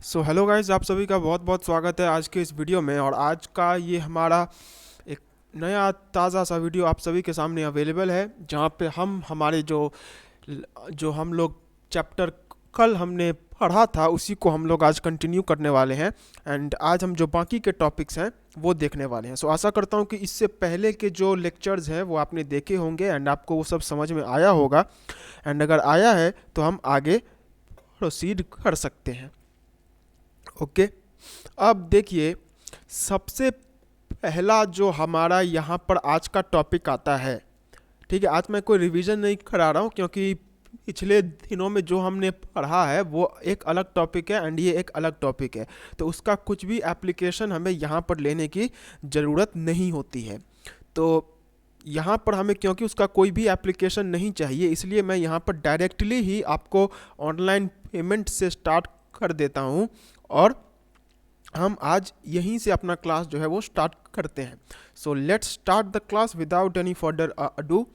Hello guys, आप सभी का बहुत बहुत स्वागत है आज के इस वीडियो में। और आज का ये हमारा एक नया ताज़ा सा वीडियो आप सभी के सामने अवेलेबल है, जहाँ पे हम हमारे जो हम लोग चैप्टर कल हमने पढ़ा था उसी को हम लोग आज कंटिन्यू करने वाले हैं। एंड आज हम जो बाकी के टॉपिक्स हैं वो देखने वाले हैं। आशा करता हूँ कि इससे पहले के जो लेक्चर्स हैं वो आपने देखे होंगे एंड आपको वो सब समझ में आया होगा। एंड अगर आया है तो हम आगे प्रोसीड कर सकते हैं। ओके, अब देखिए, सबसे पहला जो हमारा यहाँ पर आज का टॉपिक आता है। ठीक है, आज मैं कोई रिवीजन नहीं करा रहा हूँ क्योंकि पिछले दिनों में जो हमने पढ़ा है वो एक अलग टॉपिक है एंड ये एक अलग टॉपिक है, तो उसका कुछ भी एप्लीकेशन हमें यहाँ पर लेने की ज़रूरत नहीं होती है। तो यहाँ पर हमें क्योंकि उसका कोई भी एप्लीकेशन नहीं चाहिए, इसलिए मैं यहाँ पर डायरेक्टली ही आपको ऑनलाइन पेमेंट से स्टार्ट कर देता हूँ और हम आज यहीं से अपना क्लास जो है वो स्टार्ट करते हैं। Let's start the class without any further ado.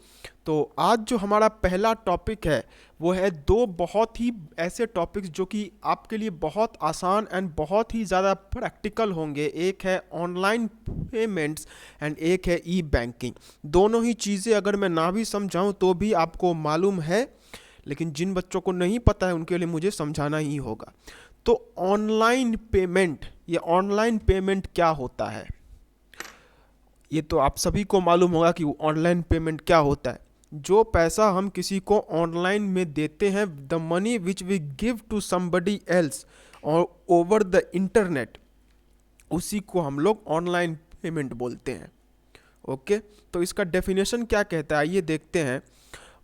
तो आज जो हमारा पहला टॉपिक है वो है दो बहुत ही ऐसे टॉपिक्स जो कि आपके लिए बहुत आसान एंड बहुत ही ज़्यादा प्रैक्टिकल होंगे। एक है ऑनलाइन पेमेंट्स एंड एक है ई बैंकिंग। दोनों ही चीज़ें अगर मैं ना भी समझाऊं तो भी आपको मालूम है, लेकिन जिन बच्चों को नहीं पता है उनके लिए मुझे समझाना ही होगा। तो ऑनलाइन पेमेंट, ये ऑनलाइन पेमेंट क्या होता है, ये तो आप सभी को मालूम होगा कि ऑनलाइन पेमेंट क्या होता है। जो पैसा हम किसी को ऑनलाइन में देते हैं, the money which we give to somebody else और ओवर द इंटरनेट, उसी को हम लोग ऑनलाइन पेमेंट बोलते हैं। ओके, तो इसका डेफिनेशन क्या कहता है आइए देखते हैं।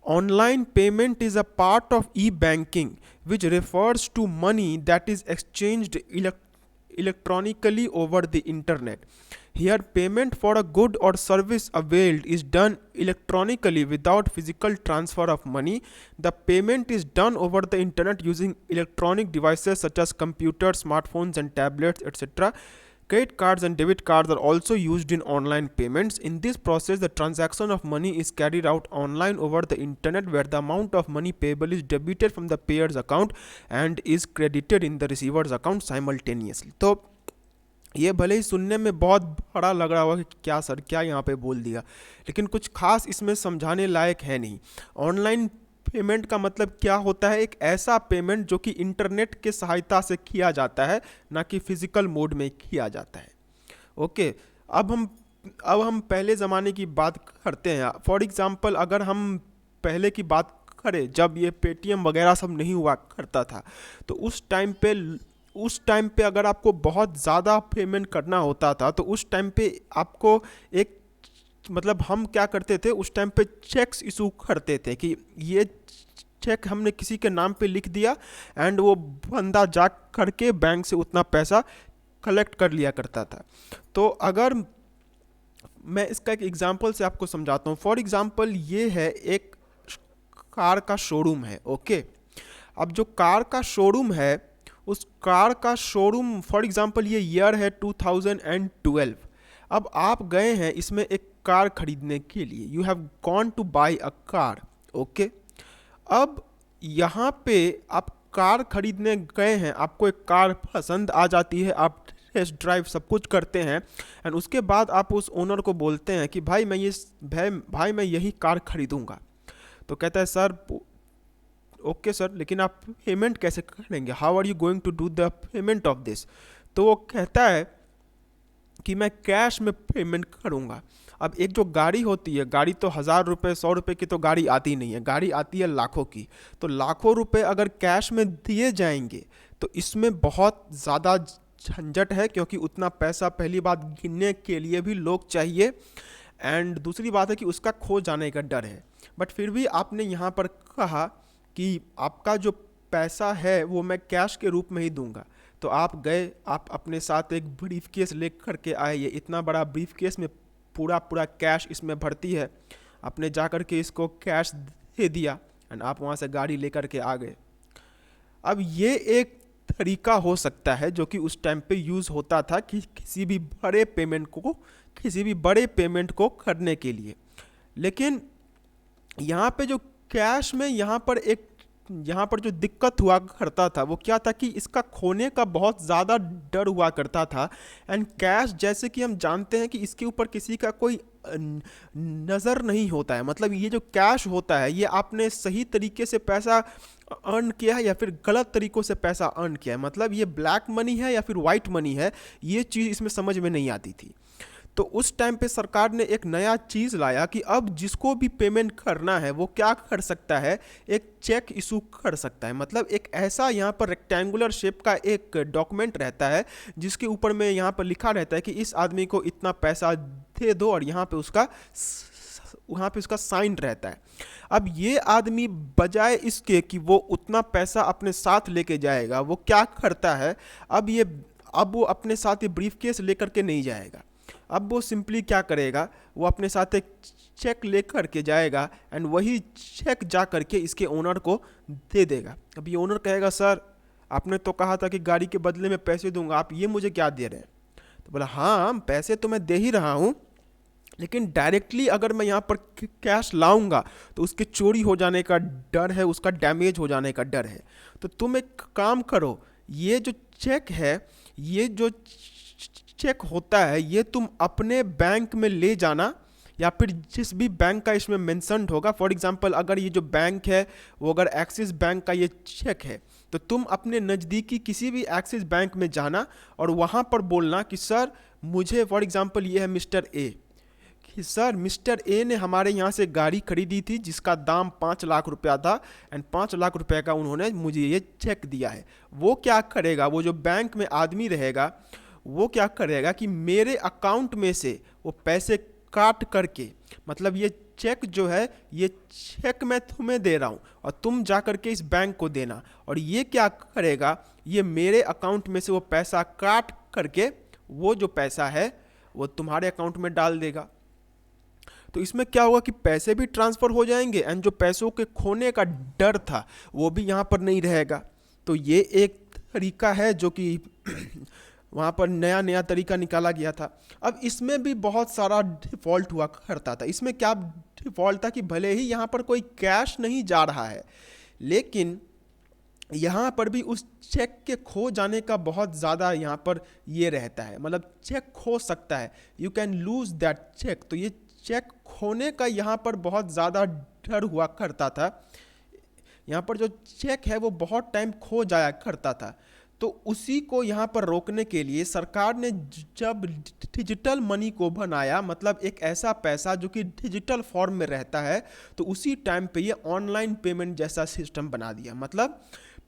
Online payment is a part of e-banking which refers to money that is exchanged electronically over the internet. Here, payment for a good or service availed is done electronically without physical transfer of money. The payment is done over the internet using electronic devices such as computers, smartphones, and tablets, etc. Credit cards and debit cards are also used in online payments. In this process, the transaction of money is carried out online over the internet, where the amount of money payable is debited from the payer's account and is credited in the receiver's account simultaneously. तो ये भले ही सुनने में बहुत बड़ा लग रहा होगा कि क्या सर क्या यहाँ पे बोल दिया, लेकिन कुछ खास इसमें समझाने लायक है नहीं। ऑनलाइन पेमेंट का मतलब क्या होता है? एक ऐसा पेमेंट जो कि इंटरनेट के सहायता से किया जाता है, ना कि फिजिकल मोड में किया जाता है। ओके, अब हम पहले ज़माने की बात करते हैं। फॉर एग्जांपल, अगर हम पहले की बात करें जब ये पेटीएम वगैरह सब नहीं हुआ करता था, तो उस टाइम पे अगर आपको बहुत ज़्यादा पेमेंट करना होता था तो उस टाइम पे आपको एक मतलब हम क्या करते थे, उस टाइम पे चेक्स इशू करते थे कि ये चेक हमने किसी के नाम पे लिख दिया एंड वो बंदा जा करके बैंक से उतना पैसा कलेक्ट कर लिया करता था। तो अगर मैं इसका एक एग्जांपल से आपको समझाता हूँ। फॉर एग्जांपल, ये है एक कार का शोरूम है। ओके, अब जो कार का शोरूम है, उस कार का शोरूम फॉर एग्जांपल ये ईयर है 2012। अब आप गए हैं इसमें एक कार खरीदने के लिए, you have gone two by a car. Okay, अब यहाँ पे आप कार खरीदने गए हैं, आपको एक कार पसंद आ जाती है, आप टेस्ट ड्राइव सब कुछ करते हैं एंड उसके बाद आप उस ओनर को बोलते हैं कि भाई मैं यही कार खरीदूंगा। तो कहता है सर, ओके सर, लेकिन आप पेमेंट कैसे करेंगे? How are you going to do the payment of this? तो वो कहता है कि मैं कैश में पेमेंट करूंगा। अब एक जो गाड़ी होती है, गाड़ी तो 1000 रुपये 100 रुपये की तो गाड़ी आती नहीं है, गाड़ी आती है लाखों की। तो लाखों रुपए अगर कैश में दिए जाएंगे तो इसमें बहुत ज़्यादा झंझट है, क्योंकि उतना पैसा पहली बात गिनने के लिए भी लोग चाहिए एंड दूसरी बात है कि उसका खो जाने का डर है। बट फिर भी आपने यहाँ पर कहा कि आपका जो पैसा है वो मैं कैश के रूप में ही दूंगा। तो आप गए, आप अपने साथ एक ब्रीफ केस ले करके आए। ये इतना बड़ा ब्रीफ केस में पूरा पूरा कैश इसमें भर्ती है। आपने जा कर के इसको कैश दे दिया एंड आप वहाँ से गाड़ी लेकर के आ गए। अब ये एक तरीका हो सकता है जो कि उस टाइम पे यूज़ होता था कि किसी भी बड़े पेमेंट को करने के लिए। लेकिन यहाँ पे जो कैश में यहाँ पर एक यहाँ पर जो दिक्कत हुआ करता था वो क्या था कि इसका खोने का बहुत ज़्यादा डर हुआ करता था। एंड कैश जैसे कि हम जानते हैं कि इसके ऊपर किसी का कोई नज़र नहीं होता है, मतलब ये जो कैश होता है ये आपने सही तरीके से पैसा अर्न किया है या फिर गलत तरीक़ों से पैसा अर्न किया है, मतलब ये ब्लैक मनी है या फिर वाइट मनी है, ये चीज़ इसमें समझ में नहीं आती थी। तो उस टाइम पे सरकार ने एक नया चीज़ लाया कि अब जिसको भी पेमेंट करना है वो क्या कर सकता है, एक चेक इशू कर सकता है। मतलब एक ऐसा यहाँ पर रेक्टेंगुलर शेप का एक डॉक्यूमेंट रहता है जिसके ऊपर में यहाँ पर लिखा रहता है कि इस आदमी को इतना पैसा दे दो, और यहाँ पे उसका साइन रहता है। अब ये आदमी बजाय इसके कि वो उतना पैसा अपने साथ लेके जाएगा, वो क्या करता है, अब वो अपने साथ ये ब्रीफकेस लेकर के नहीं जाएगा। अब वो सिंपली क्या करेगा, वो अपने साथ एक चेक लेकर के जाएगा एंड वही चेक जा करके इसके ओनर को दे देगा। अब ये ओनर कहेगा, सर आपने तो कहा था कि गाड़ी के बदले में पैसे दूंगा, आप ये मुझे क्या दे रहे हैं? तो बोला, हाँ पैसे तो मैं दे ही रहा हूँ, लेकिन डायरेक्टली अगर मैं यहाँ पर कैश लाऊंगा तो उसके चोरी हो जाने का डर है, उसका डैमेज हो जाने का डर है। तो तुम एक काम करो, ये जो चेक है, ये जो चेक होता है, ये तुम अपने बैंक में ले जाना, या फिर जिस भी बैंक का इसमें मेंशन्ड होगा। फॉर एग्जांपल अगर ये जो बैंक है वो अगर एक्सिस बैंक का ये चेक है, तो तुम अपने नज़दीकी किसी भी एक्सिस बैंक में जाना और वहाँ पर बोलना कि सर मुझे, फॉर एग्जांपल ये है मिस्टर ए, कि सर मिस्टर ए ने हमारे यहाँ से गाड़ी खरीदी थी जिसका दाम 5 लाख रुपया था, एंड 5 लाख रुपए का उन्होंने मुझे ये चेक दिया है। वो क्या करेगा, वो जो बैंक में आदमी रहेगा वो क्या करेगा कि मेरे अकाउंट में से वो पैसे काट करके, मतलब ये चेक जो है, ये चेक मैं तुम्हें दे रहा हूँ और तुम जा करके इस बैंक को देना, और ये क्या करेगा, ये मेरे अकाउंट में से वो पैसा काट करके वो जो पैसा है वो तुम्हारे अकाउंट में डाल देगा। तो इसमें क्या होगा कि पैसे भी ट्रांसफ़र हो जाएंगे एंड जो पैसों के खोने का डर था वो भी यहाँ पर नहीं रहेगा। तो ये एक तरीका है जो कि वहाँ पर नया नया तरीका निकाला गया था। अब इसमें भी बहुत सारा डिफ़ॉल्ट हुआ करता था। इसमें क्या डिफ़ॉल्ट था कि भले ही यहाँ पर कोई कैश नहीं जा रहा है, लेकिन यहाँ पर भी उस चेक के खो जाने का बहुत ज़्यादा यहाँ पर ये रहता है, मतलब चेक खो सकता है, you can lose that cheque. तो ये चेक खोने का यहाँ पर बहुत ज़्यादा डर हुआ करता था। यहाँ पर जो चेक है वो बहुत टाइम खो जाया करता था। तो उसी को यहाँ पर रोकने के लिए सरकार ने जब डिजिटल मनी को बनाया, मतलब एक ऐसा पैसा जो कि डिजिटल फॉर्म में रहता है, तो उसी टाइम पे ये ऑनलाइन पेमेंट जैसा सिस्टम बना दिया। मतलब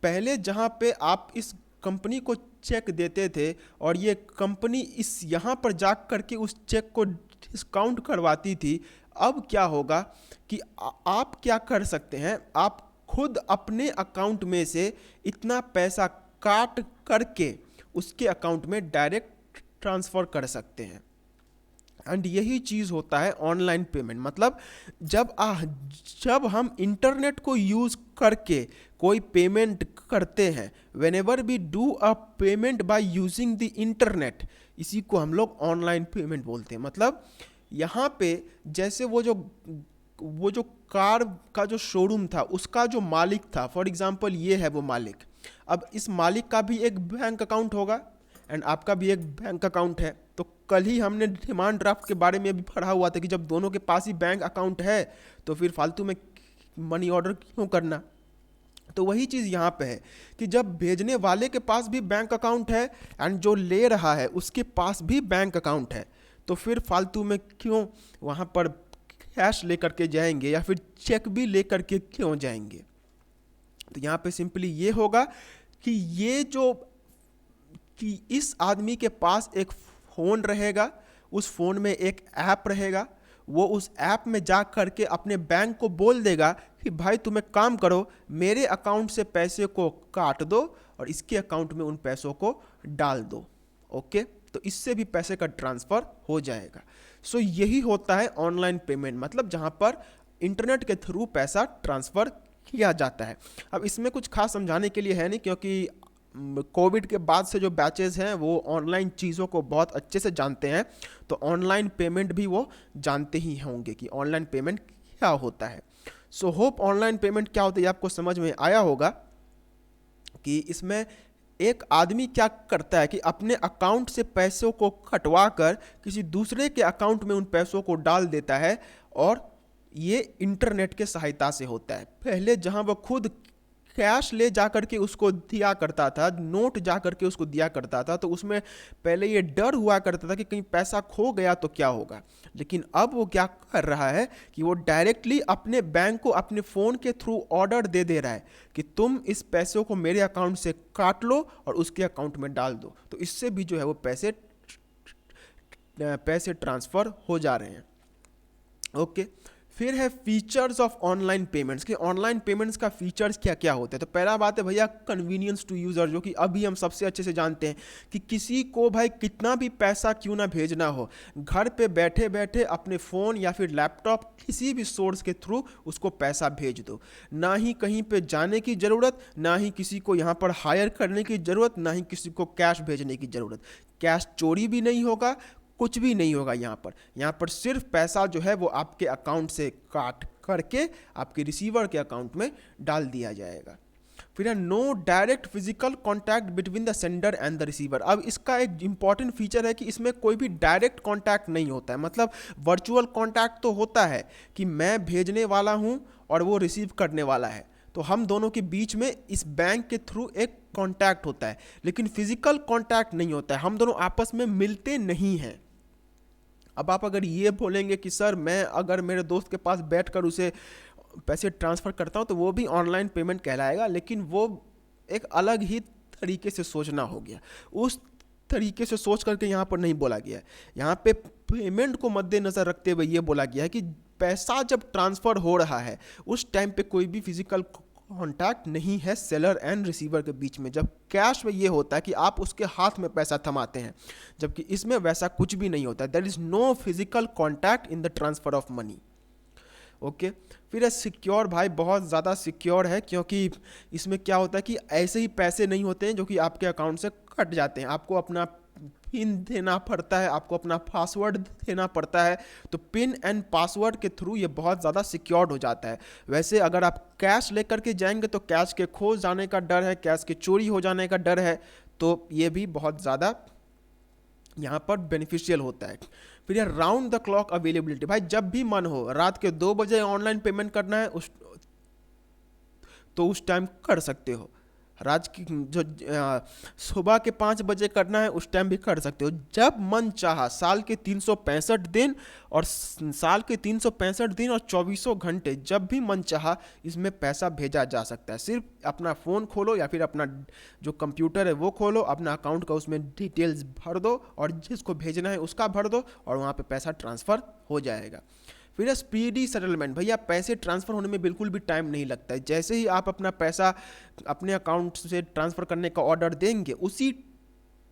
पहले जहाँ पे आप इस कंपनी को चेक देते थे और ये कंपनी इस यहाँ पर जा करके उस चेक को डिस्काउंट करवाती थी, अब क्या होगा कि आप क्या कर सकते हैं, आप खुद अपने अकाउंट में से इतना पैसा काट करके उसके अकाउंट में डायरेक्ट ट्रांसफ़र कर सकते हैं। एंड यही चीज़ होता है ऑनलाइन पेमेंट। मतलब जब हम इंटरनेट को यूज़ करके कोई पेमेंट करते हैं, whenever we do a payment by using the internet, इसी को हम लोग ऑनलाइन पेमेंट बोलते हैं। मतलब यहाँ पे जैसे वो जो कार का जो शोरूम था उसका जो मालिक था, फॉर एग्जांपल ये है वो मालिक, अब इस मालिक का भी एक बैंक अकाउंट होगा एंड आपका भी एक बैंक अकाउंट है। तो कल ही हमने डिमांड ड्राफ्ट के बारे में भी पढ़ा हुआ था कि जब दोनों के पास ही बैंक अकाउंट है तो फिर फालतू में मनी ऑर्डर क्यों करना। तो वही चीज़ यहाँ पे है कि जब भेजने वाले के पास भी बैंक अकाउंट है एंड जो ले रहा है उसके पास भी बैंक अकाउंट है, तो फिर फालतू में क्यों वहाँ पर कैश लेकर के जाएंगे या फिर चेक भी लेकर के क्यों जाएंगे। तो यहाँ पे सिंपली ये होगा कि कि इस आदमी के पास एक फ़ोन रहेगा, उस फ़ोन में एक ऐप रहेगा, वो उस ऐप में जा करके अपने बैंक को बोल देगा कि भाई तुम एक काम करो, मेरे अकाउंट से पैसे को काट दो और इसके अकाउंट में उन पैसों को डाल दो। ओके, तो इससे भी पैसे का ट्रांसफ़र हो जाएगा। सो यही होता है ऑनलाइन पेमेंट, मतलब जहाँ पर इंटरनेट के थ्रू पैसा ट्रांसफ़र किया जाता है। अब इसमें कुछ खास समझाने के लिए है नहीं, क्योंकि कोविड के बाद से जो बैचेस हैं वो ऑनलाइन चीज़ों को बहुत अच्छे से जानते हैं, तो ऑनलाइन पेमेंट भी वो जानते ही होंगे कि ऑनलाइन पेमेंट क्या होता है। सो होप ऑनलाइन पेमेंट क्या होता है आपको समझ में आया होगा कि इसमें एक आदमी क्या करता है कि अपने अकाउंट से पैसों को कटवा कर किसी दूसरे के अकाउंट में उन पैसों को डाल देता है, और ये इंटरनेट के सहायता से होता है। पहले जहां वो खुद कैश ले जा करके उसको दिया करता था, नोट जा करके उसको दिया करता था, तो उसमें पहले ये डर हुआ करता था कि कहीं पैसा खो गया तो क्या होगा। लेकिन अब वो क्या कर रहा है कि वो डायरेक्टली अपने बैंक को अपने फ़ोन के थ्रू ऑर्डर दे दे रहा है कि तुम इस पैसों को मेरे अकाउंट से काट लो और उसके अकाउंट में डाल दो। तो इससे भी जो है वो पैसे ट्रांसफ़र हो जा रहे हैं। ओके, फिर है फीचर्स ऑफ ऑनलाइन पेमेंट्स कि ऑनलाइन पेमेंट्स का फीचर्स क्या क्या होते हैं। तो पहला बात है भैया कन्वीनियंस टू यूज़र, जो कि अभी हम सबसे अच्छे से जानते हैं कि किसी को भाई कितना भी पैसा क्यों ना भेजना हो, घर पे बैठे बैठे अपने फ़ोन या फिर लैपटॉप किसी भी सोर्स के थ्रू उसको पैसा भेज दो। ना ही कहीं पे जाने की ज़रूरत, ना ही किसी को यहाँ पर हायर करने की ज़रूरत, ना ही किसी को कैश भेजने की ज़रूरत। कैश चोरी भी नहीं होगा, कुछ भी नहीं होगा। यहाँ पर सिर्फ पैसा जो है वो आपके अकाउंट से काट करके आपके रिसीवर के अकाउंट में डाल दिया जाएगा। फिर है no direct physical contact between the sender and the receiver. अब इसका एक इंपॉर्टेंट फीचर है कि इसमें कोई भी डायरेक्ट कॉन्टैक्ट नहीं होता है। मतलब वर्चुअल कॉन्टैक्ट तो होता है कि मैं भेजने वाला हूँ और वो रिसीव करने वाला है, तो हम दोनों के बीच में इस बैंक के थ्रू एक कॉन्टैक्ट होता है, लेकिन फिजिकल कॉन्टैक्ट नहीं होता है। हम दोनों आपस में मिलते नहीं हैं। अब आप अगर ये बोलेंगे कि सर मैं अगर मेरे दोस्त के पास बैठकर उसे पैसे ट्रांसफ़र करता हूँ तो वो भी ऑनलाइन पेमेंट कहलाएगा, लेकिन वो एक अलग ही तरीके से सोचना हो गया। उस तरीके से सोच करके यहाँ पर नहीं बोला गया है। यहाँ पे पेमेंट को मद्देनज़र रखते हुए ये बोला गया है कि पैसा जब ट्रांसफ़र हो रहा है उस टाइम पे कोई भी फिजिकल कॉन्टैक्ट नहीं है सेलर एंड रिसीवर के बीच में। जब कैश में ये होता है कि आप उसके हाथ में पैसा थमाते हैं, जबकि इसमें वैसा कुछ भी नहीं होता है। There is no physical contact in the transfer of money. Okay, फिर है सिक्योर। भाई बहुत ज़्यादा सिक्योर है, क्योंकि इसमें क्या होता है कि ऐसे ही पैसे नहीं होते हैं जो कि आपके अकाउंट से कट जाते हैं। आपको अपना पिन देना पड़ता है, आपको अपना पासवर्ड देना पड़ता है। तो पिन एंड पासवर्ड के थ्रू ये बहुत ज़्यादा सिक्योर्ड हो जाता है। वैसे अगर आप कैश लेकर के जाएंगे तो कैश के खो जाने का डर है, कैश के चोरी हो जाने का डर है, तो ये भी बहुत ज़्यादा यहाँ पर बेनिफिशियल होता है। फिर ये राउंड द क्लॉक अवेलेबिलिटी। भाई जब भी मन हो, रात के 2 बजे ऑनलाइन पेमेंट करना है उस टाइम कर सकते हो। रात की जो सुबह के 5 बजे करना है उस टाइम भी कर सकते हो, जब मन चाहा। साल के 365 दिन और 24 घंटे जब भी मन चाहा इसमें पैसा भेजा जा सकता है। सिर्फ अपना फ़ोन खोलो या फिर अपना जो कंप्यूटर है वो खोलो, अपना अकाउंट का उसमें डिटेल्स भर दो और जिसको भेजना है उसका भर दो और वहाँ पे पैसा ट्रांसफ़र हो जाएगा। फिर स्पीडी सेटलमेंट। भैया पैसे ट्रांसफ़र होने में बिल्कुल भी टाइम नहीं लगता है। जैसे ही आप अपना पैसा अपने अकाउंट से ट्रांसफ़र करने का ऑर्डर देंगे, उसी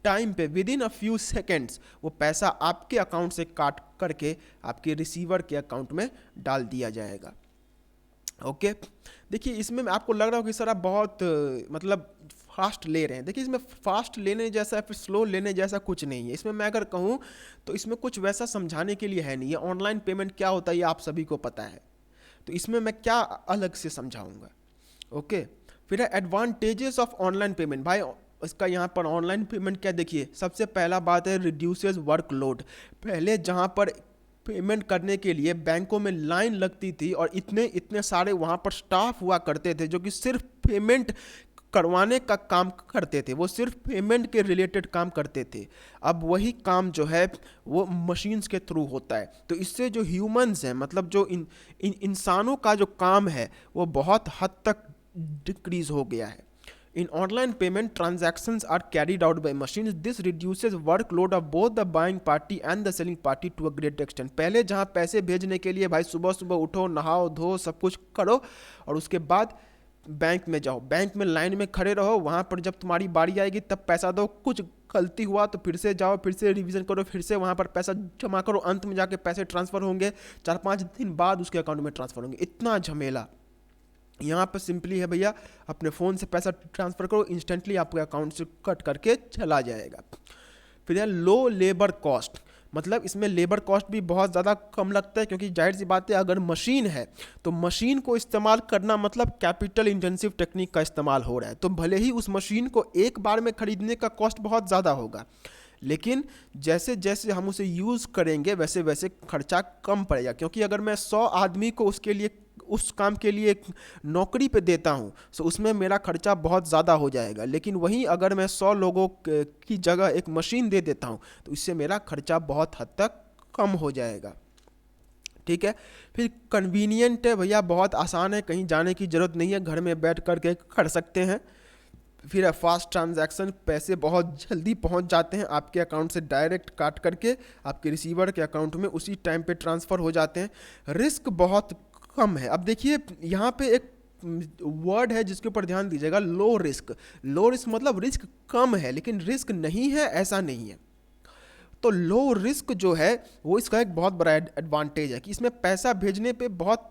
टाइम पे with in a few seconds वो पैसा आपके अकाउंट से काट करके आपके रिसीवर के अकाउंट में डाल दिया जाएगा। ओके, देखिए इसमें आपको लग रहा हो कि सर आप बहुत मतलब फास्ट ले रहे हैं। देखिए इसमें फास्ट लेने जैसा फिर स्लो लेने जैसा कुछ नहीं है। इसमें मैं अगर कहूँ तो इसमें कुछ वैसा समझाने के लिए है नहीं। ये ऑनलाइन पेमेंट क्या होता है ये आप सभी को पता है, तो इसमें मैं क्या अलग से समझाऊंगा। ओके, फिर है एडवांटेजेस ऑफ ऑनलाइन पेमेंट। भाई इसका यहाँ पर ऑनलाइन पेमेंट क्या, देखिए सबसे पहला बात है रिड्यूसेस वर्कलोड। पहले जहाँ पर पेमेंट करने के लिए बैंकों में लाइन लगती थी और इतने सारे वहाँ पर स्टाफ हुआ करते थे जो कि सिर्फ पेमेंट करवाने का काम करते थे, वो सिर्फ पेमेंट के रिलेटेड काम करते थे। अब वही काम जो है वो मशीन्स के थ्रू होता है, तो इससे जो ह्यूमंस हैं, मतलब जो इंसानों का जो काम है वो बहुत हद तक डिक्रीज हो गया है। In online payment, transactions are carried out by machines. This reduces workload of both the buying party and the selling party to a great extent. पहले जहाँ पैसे भेजने के लिए भाई सुबह सुबह उठो, नहाओ धो सब कुछ करो और उसके बाद बैंक में जाओ, बैंक में लाइन में खड़े रहो, वहाँ पर जब तुम्हारी बारी आएगी तब पैसा दो, कुछ गलती हुआ तो फिर से जाओ, फिर से रिवीजन करो, फिर से वहाँ पर पैसा जमा करो, अंत में जाके पैसे ट्रांसफ़र होंगे, 4-5 दिन बाद उसके अकाउंट में ट्रांसफ़र होंगे। इतना झमेला यहाँ पर सिंपली है भैया, अपने फ़ोन से पैसा ट्रांसफ़र करो, इंस्टेंटली आपके अकाउंट से कट करके चला जाएगा। फिर है लो लेबर कॉस्ट। मतलब इसमें लेबर कॉस्ट भी बहुत ज़्यादा कम लगता है, क्योंकि जाहिर सी बात है अगर मशीन है तो मशीन को इस्तेमाल करना मतलब कैपिटल इंटेंसिव टेक्निक का इस्तेमाल हो रहा है। तो भले ही उस मशीन को एक बार में खरीदने का कॉस्ट बहुत ज़्यादा होगा, लेकिन जैसे जैसे हम उसे यूज़ करेंगे वैसे वैसे खर्चा कम पड़ेगा। क्योंकि अगर मैं 100 आदमी को उसके लिए उस काम के लिए नौकरी पे देता हूँ तो उसमें मेरा खर्चा बहुत ज़्यादा हो जाएगा, लेकिन वहीं अगर मैं 100 लोगों की जगह एक मशीन दे देता हूँ तो इससे मेरा खर्चा बहुत हद तक कम हो जाएगा। ठीक है। फिर कन्वीनियंट है भैया, बहुत आसान है, कहीं जाने की ज़रूरत नहीं है, घर में बैठ कर के कर सकते हैं। फिर फास्ट ट्रांजैक्शन, पैसे बहुत जल्दी पहुंच जाते हैं आपके अकाउंट से डायरेक्ट काट करके आपके रिसीवर के अकाउंट में उसी टाइम पे ट्रांसफ़र हो जाते हैं। रिस्क बहुत कम है। अब देखिए यहाँ पे एक वर्ड है जिसके ऊपर ध्यान दीजिएगा, लो रिस्क। लो रिस्क मतलब रिस्क कम है लेकिन रिस्क नहीं है ऐसा नहीं है। तो लो रिस्क जो है वो इसका एक बहुत बड़ा एडवांटेज है कि इसमें पैसा भेजने पे बहुत,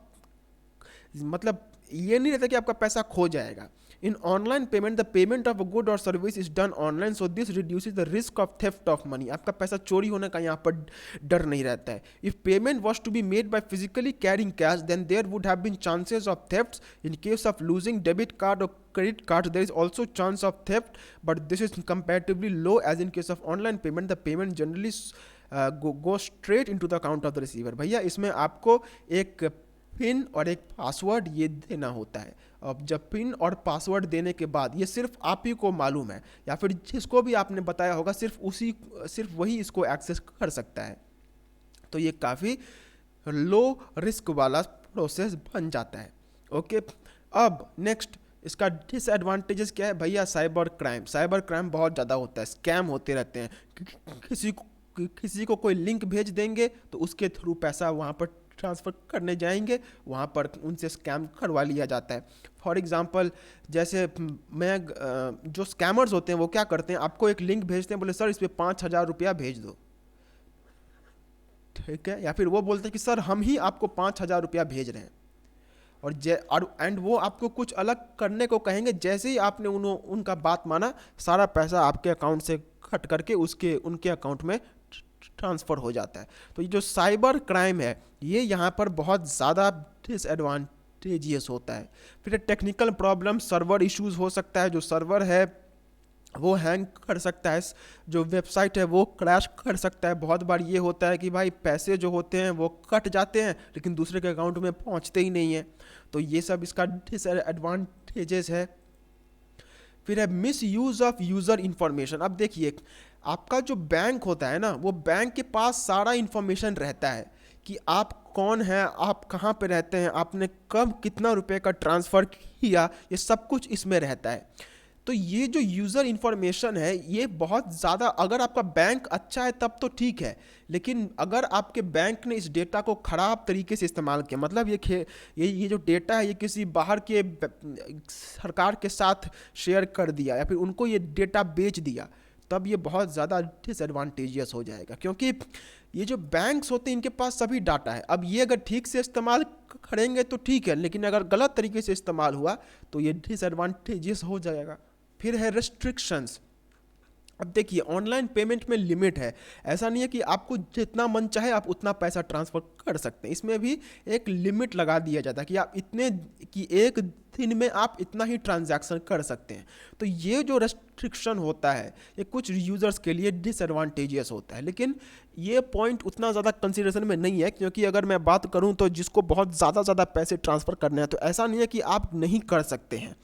मतलब ये नहीं रहता कि आपका पैसा खो जाएगा। In online payment the payment of a good और service is done online, so this reduces the risk of theft of money. आपका पैसा चोरी होने का यहाँ पर डर नहीं रहता है। If payment was to be made by physically carrying cash then there would have been chances of theft. In case of losing debit card और credit card there is also chance of theft, but this is comparatively low as in case of online payment the payment generally go straight into the account of the receiver। भैया इसमें आपको एक pin और एक password ये देना होता है। अब जब पिन और पासवर्ड देने के बाद ये सिर्फ आप ही को मालूम है या फिर जिसको भी आपने बताया होगा सिर्फ वही इसको एक्सेस कर सकता है। तो ये काफ़ी लो रिस्क वाला प्रोसेस बन जाता है। ओके, अब नेक्स्ट इसका डिसएडवांटेजेस क्या है भैया? साइबर क्राइम बहुत ज़्यादा होता है, स्कैम होते रहते हैं। किसी को कोई लिंक भेज देंगे तो उसके थ्रू पैसा वहाँ पर ट्रांसफ़र करने जाएंगे, वहाँ पर उनसे स्कैम करवा लिया जाता है। फॉर एग्जांपल जैसे जो स्कैमर्स होते हैं वो क्या करते हैं, आपको एक लिंक भेजते हैं, बोले सर इस पर 5,000 रुपया भेज दो, ठीक है, या फिर वो बोलते हैं कि सर हम ही आपको 5,000 रुपया भेज रहे हैं, और वो आपको कुछ अलग करने को कहेंगे। जैसे ही आपने उनका बात माना सारा पैसा आपके अकाउंट से कट करके उनके अकाउंट में ट्रांसफ़र हो जाता है। तो ये जो साइबर क्राइम है ये यहाँ पर बहुत ज़्यादा डिसएडवांटेजियस होता है। फिर टेक्निकल प्रॉब्लम, सर्वर इश्यूज़ हो सकता है, जो सर्वर है वो हैंग कर सकता है, जो वेबसाइट है वो क्रैश कर सकता है। बहुत बार ये होता है कि भाई पैसे जो होते हैं वो कट जाते हैं लेकिन दूसरे के अकाउंट में पहुंचते ही नहीं है। तो ये सब इसका डिसएडवांटेजेस है। फिर है miss use of user information. अब देखिए आपका जो बैंक होता है ना, वो बैंक के पास सारा इन्फॉर्मेशन रहता है कि आप कौन हैं, आप कहाँ पे रहते हैं, आपने कब कितना रुपए का ट्रांसफ़र किया, ये सब कुछ इसमें रहता है। तो ये जो यूज़र इन्फॉर्मेशन है ये बहुत ज़्यादा, अगर आपका बैंक अच्छा है तब तो ठीक है, लेकिन अगर आपके बैंक ने इस डेटा को ख़राब तरीके से इस्तेमाल किया, मतलब ये जो डेटा है ये किसी बाहर के सरकार के साथ शेयर कर दिया या फिर उनको ये डेटा बेच दिया, तब ये बहुत ज़्यादा डिसएडवांटेजियस हो जाएगा। क्योंकि ये जो बैंक्स होते हैं इनके पास सभी डाटा है। अब ये अगर ठीक से इस्तेमाल करेंगे तो ठीक है, लेकिन अगर गलत तरीके से इस्तेमाल हुआ तो ये डिसएडवांटेजियस हो जाएगा। फिर है रेस्ट्रिक्शंस। अब देखिए ऑनलाइन पेमेंट में लिमिट है, ऐसा नहीं है कि आपको जितना मन चाहे आप उतना पैसा ट्रांसफ़र कर सकते हैं। इसमें भी एक लिमिट लगा दिया जाता है कि आप इतने कि एक दिन में आप इतना ही ट्रांजैक्शन कर सकते हैं। तो ये जो रेस्ट्रिक्शन होता है ये कुछ यूज़र्स के लिए डिसएडवांटेजियस होता है, लेकिन ये पॉइंट उतना ज़्यादा कंसिडरेशन में नहीं है। क्योंकि अगर मैं बात करूँ तो जिसको बहुत ज़्यादा पैसे ट्रांसफ़र करने हैं तो ऐसा नहीं है कि आप नहीं कर सकते हैं,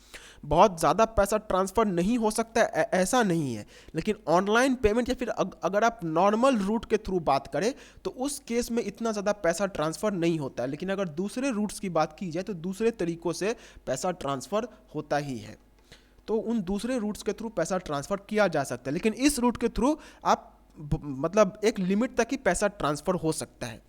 बहुत ज़्यादा पैसा ट्रांसफ़र नहीं हो सकता है ऐसा नहीं है। लेकिन ऑनलाइन पेमेंट या फिर अगर आप नॉर्मल रूट के थ्रू बात करें तो उस केस में इतना ज़्यादा पैसा ट्रांसफ़र नहीं होता है, लेकिन अगर दूसरे रूट्स की बात की जाए तो दूसरे तरीक़ों से पैसा ट्रांसफ़र होता ही है। तो उन दूसरे रूट्स के थ्रू पैसा ट्रांसफ़र किया जा सकता है, लेकिन इस रूट के थ्रू आप मतलब एक लिमिट तक ही पैसा ट्रांसफ़र हो सकता है।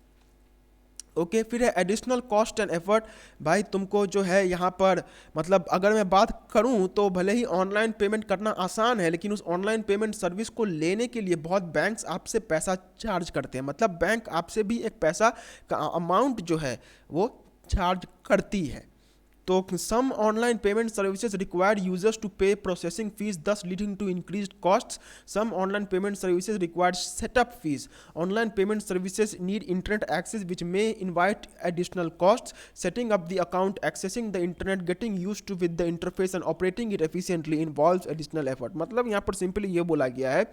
ओके, फिर है एडिशनल कॉस्ट एंड एफर्ट। भाई तुमको जो है यहाँ पर, मतलब अगर मैं बात करूँ तो भले ही ऑनलाइन पेमेंट करना आसान है, लेकिन उस ऑनलाइन पेमेंट सर्विस को लेने के लिए बहुत बैंक्स आपसे पैसा चार्ज करते हैं। मतलब बैंक आपसे भी एक पैसा का अमाउंट जो है वो चार्ज करती है। तो some online payment services require users to pay processing fees thus leading to increased costs. Some online payment services require setup fees. Online payment services need internet access which may invite additional costs. Setting up the account, accessing the internet, getting used to with the interface and operating it efficiently involves additional effort. मतलब यहाँ पर simply ये बोला गया है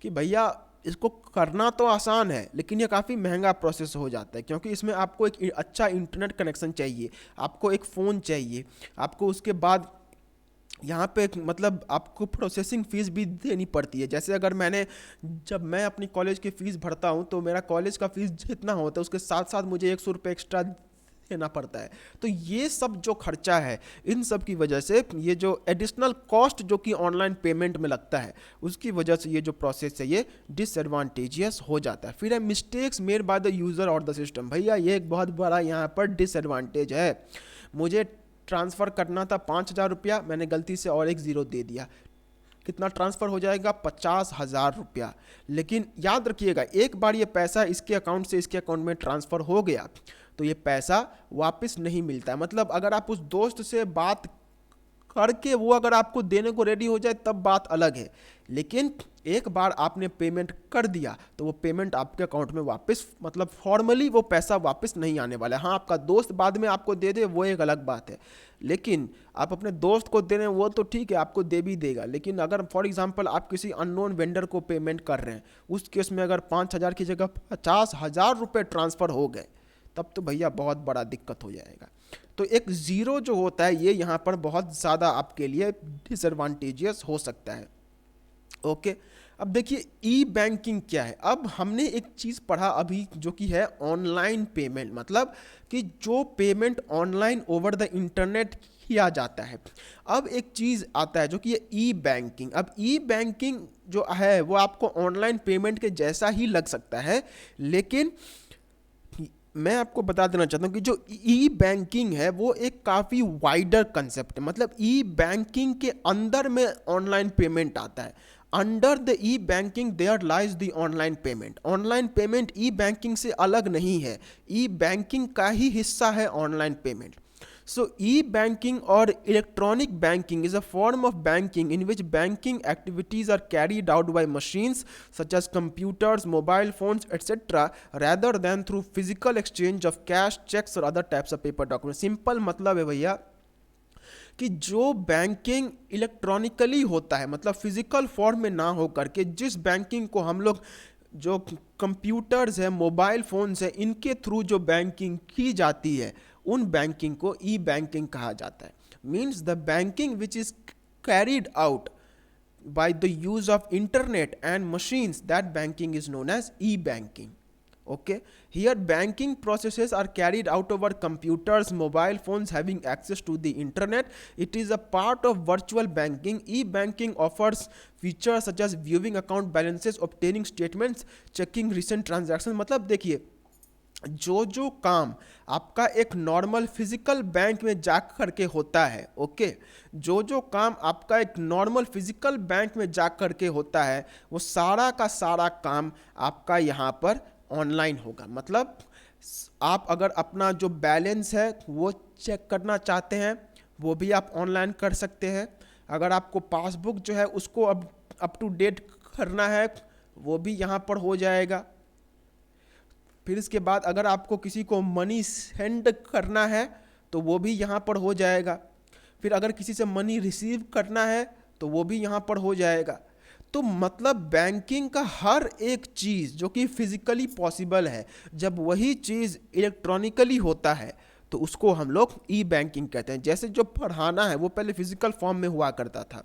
कि भैया इसको करना तो आसान है लेकिन ये काफ़ी महंगा प्रोसेस हो जाता है, क्योंकि इसमें आपको एक अच्छा इंटरनेट कनेक्शन चाहिए, आपको एक फ़ोन चाहिए, आपको उसके बाद यहाँ पे मतलब आपको प्रोसेसिंग फ़ीस भी देनी पड़ती है. जैसे अगर जब मैं अपनी कॉलेज की फ़ीस भरता हूँ तो मेरा कॉलेज का फ़ीस जितना होता है उसके साथ साथ मुझे 100 रुपये एक्स्ट्रा देना पड़ता है. तो ये सब जो खर्चा है, इन सब की वजह से ये जो एडिशनल कॉस्ट जो कि ऑनलाइन पेमेंट में लगता है, उसकी वजह से ये जो प्रोसेस है ये डिसएडवांटेजियस हो जाता है. फिर है mistakes made by the user और द सिस्टम. भैया ये एक बहुत बड़ा यहाँ पर डिसएडवांटेज है. मुझे ट्रांसफ़र करना था 5,000 रुपया, मैंने गलती से और एक ज़ीरो दे दिया. कितना ट्रांसफ़र हो जाएगा? 50,000 रुपया. लेकिन याद रखिएगा, एक बार ये पैसा इसके अकाउंट से इसके अकाउंट में ट्रांसफ़र हो गया तो ये पैसा वापस नहीं मिलता है. मतलब अगर आप उस दोस्त से बात करके वो अगर आपको देने को रेडी हो जाए तब बात अलग है, लेकिन एक बार आपने पेमेंट कर दिया तो वो पेमेंट आपके अकाउंट में वापस, मतलब फॉर्मली वो पैसा वापस नहीं आने वाला है. हाँ, आपका दोस्त बाद में आपको दे दे वो एक अलग बात है, लेकिन आप अपने दोस्त को दे रहे हैं वो तो ठीक है, आपको दे भी देगा. लेकिन अगर फॉर एग्जांपल आप किसी अननोन वेंडर को पेमेंट कर रहे हैं, उस केस में अगर 5,000 की जगह 50,000 रुपये ट्रांसफ़र हो गए तब तो भैया बहुत बड़ा दिक्कत हो जाएगा. तो एक ज़ीरो जो होता है ये यहाँ पर बहुत ज़्यादा आपके लिए डिसएडवांटेजियस हो सकता है. ओके, अब देखिए ई बैंकिंग क्या है. अब हमने एक चीज़ पढ़ा अभी जो कि है ऑनलाइन पेमेंट, मतलब कि जो payment online over the internet किया जाता है. अब एक चीज़ आता है जो कि है ई बैंकिंग. अब ई बैंकिंग जो है वो आपको ऑनलाइन पेमेंट के जैसा ही लग सकता है, लेकिन मैं आपको बता देना चाहता हूँ कि जो ई बैंकिंग है वो एक काफ़ी वाइडर कंसेप्ट है. मतलब ई बैंकिंग के अंदर में ऑनलाइन पेमेंट आता है. Under the e banking there lies the online payment. Online payment e banking से अलग नहीं है, ई बैंकिंग का ही हिस्सा है online payment. So e-banking or electronic banking is a form of banking in which banking activities are carried out by machines such as computers, mobile phones, etc. rather than through physical exchange of cash, checks or other types of paper documents. Simple मतलब है भैया कि जो banking electronically होता है, मतलब physical form में ना हो करके, जिस बैंकिंग को हम लोग जो कंप्यूटर्स है, मोबाइल फ़ोन्स है, इनके थ्रू जो बैंकिंग की जाती है उन बैंकिंग को ई बैंकिंग कहा जाता है. Means the banking which is carried out by the use of internet and machines, that banking is known as e banking. Okay, here banking processes are carried out over computers, mobile phones having access to the internet. It is a part of virtual banking. E-banking offers features such as viewing account balances, obtaining statements, checking recent transactions. मतलब देखिए, जो काम आपका एक normal physical bank में जा करके होता है, ओके, जो काम आपका एक नॉर्मल फिजिकल बैंक में जा करके होता है वो सारा का सारा काम आपका यहाँ पर ऑनलाइन होगा. मतलब आप अगर अपना जो बैलेंस है वो चेक करना चाहते हैं वो भी आप ऑनलाइन कर सकते हैं. अगर आपको पासबुक जो है उसको अब अप टू डेट करना है वो भी यहाँ पर हो जाएगा. फिर इसके बाद अगर आपको किसी को मनी सेंड करना है तो वो भी यहाँ पर हो जाएगा. फिर अगर किसी से मनी रिसीव करना है तो वो भी यहाँ पर हो जाएगा. तो मतलब बैंकिंग का हर एक चीज़ जो कि फिजिकली पॉसिबल है, जब वही चीज़ इलेक्ट्रॉनिकली होता है तो उसको हम लोग ई बैंकिंग कहते हैं. जैसे जो पढ़ाना है वो पहले फिजिकल फॉर्म में हुआ करता था,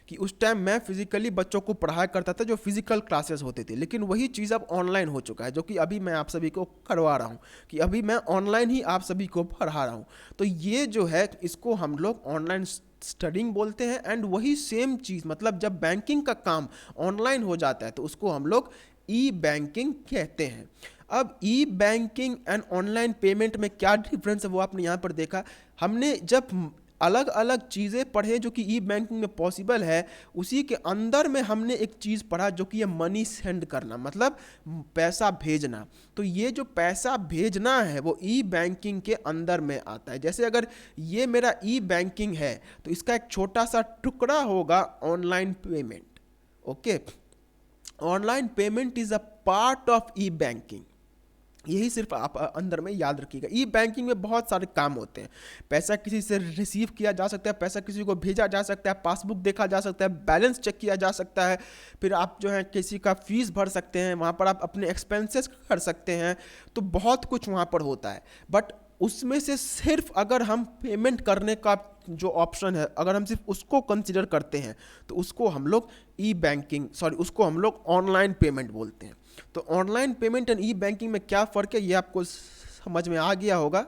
कि उस टाइम मैं फिजिकली बच्चों को पढ़ाया करता था जो फिजिकल क्लासेस होते थे, लेकिन वही चीज़ अब ऑनलाइन हो चुका है, जो कि अभी मैं आप सभी को करवा रहा हूँ, कि अभी मैं ऑनलाइन ही आप सभी को पढ़ा रहा हूँ. तो ये जो है इसको हम लोग ऑनलाइन स्टडिंग बोलते हैं. एंड वही सेम चीज़, मतलब जब बैंकिंग का काम ऑनलाइन हो जाता है तो उसको हम लोग ई बैंकिंग कहते हैं. अब ई बैंकिंग एंड ऑनलाइन पेमेंट में क्या डिफरेंस है वो आपने यहाँ पर देखा. हमने जब अलग अलग चीज़ें पढ़े जो कि ई बैंकिंग में पॉसिबल है, उसी के अंदर में हमने एक चीज़ पढ़ा जो कि ये मनी सेंड करना, मतलब पैसा भेजना। तो ये जो पैसा भेजना है वो ई बैंकिंग के अंदर में आता है। जैसे अगर ये मेरा ई बैंकिंग है तो इसका एक छोटा सा टुकड़ा होगा online payment. Okay, online payment is a part of E banking. यही सिर्फ आप अंदर में याद रखिएगा। ई बैंकिंग में बहुत सारे काम होते हैं। पैसा किसी से रिसीव किया जा सकता है, पैसा किसी को भेजा जा सकता है, पासबुक देखा जा सकता है, बैलेंस चेक किया जा सकता है, फिर आप जो है किसी का फीस भर सकते हैं, वहाँ पर आप अपने एक्सपेंसेस कर सकते हैं। तो बहुत कुछ वहाँ पर होता है। बट उसमें से सिर्फ अगर हम पेमेंट करने का जो ऑप्शन है, अगर हम सिर्फ उसको कंसिडर करते हैं तो उसको हम लोग ई बैंकिंग उसको हम लोग ऑनलाइन पेमेंट बोलते हैं। तो online payment and E banking में क्या फ़र्क है ये आपको समझ में आ गया होगा।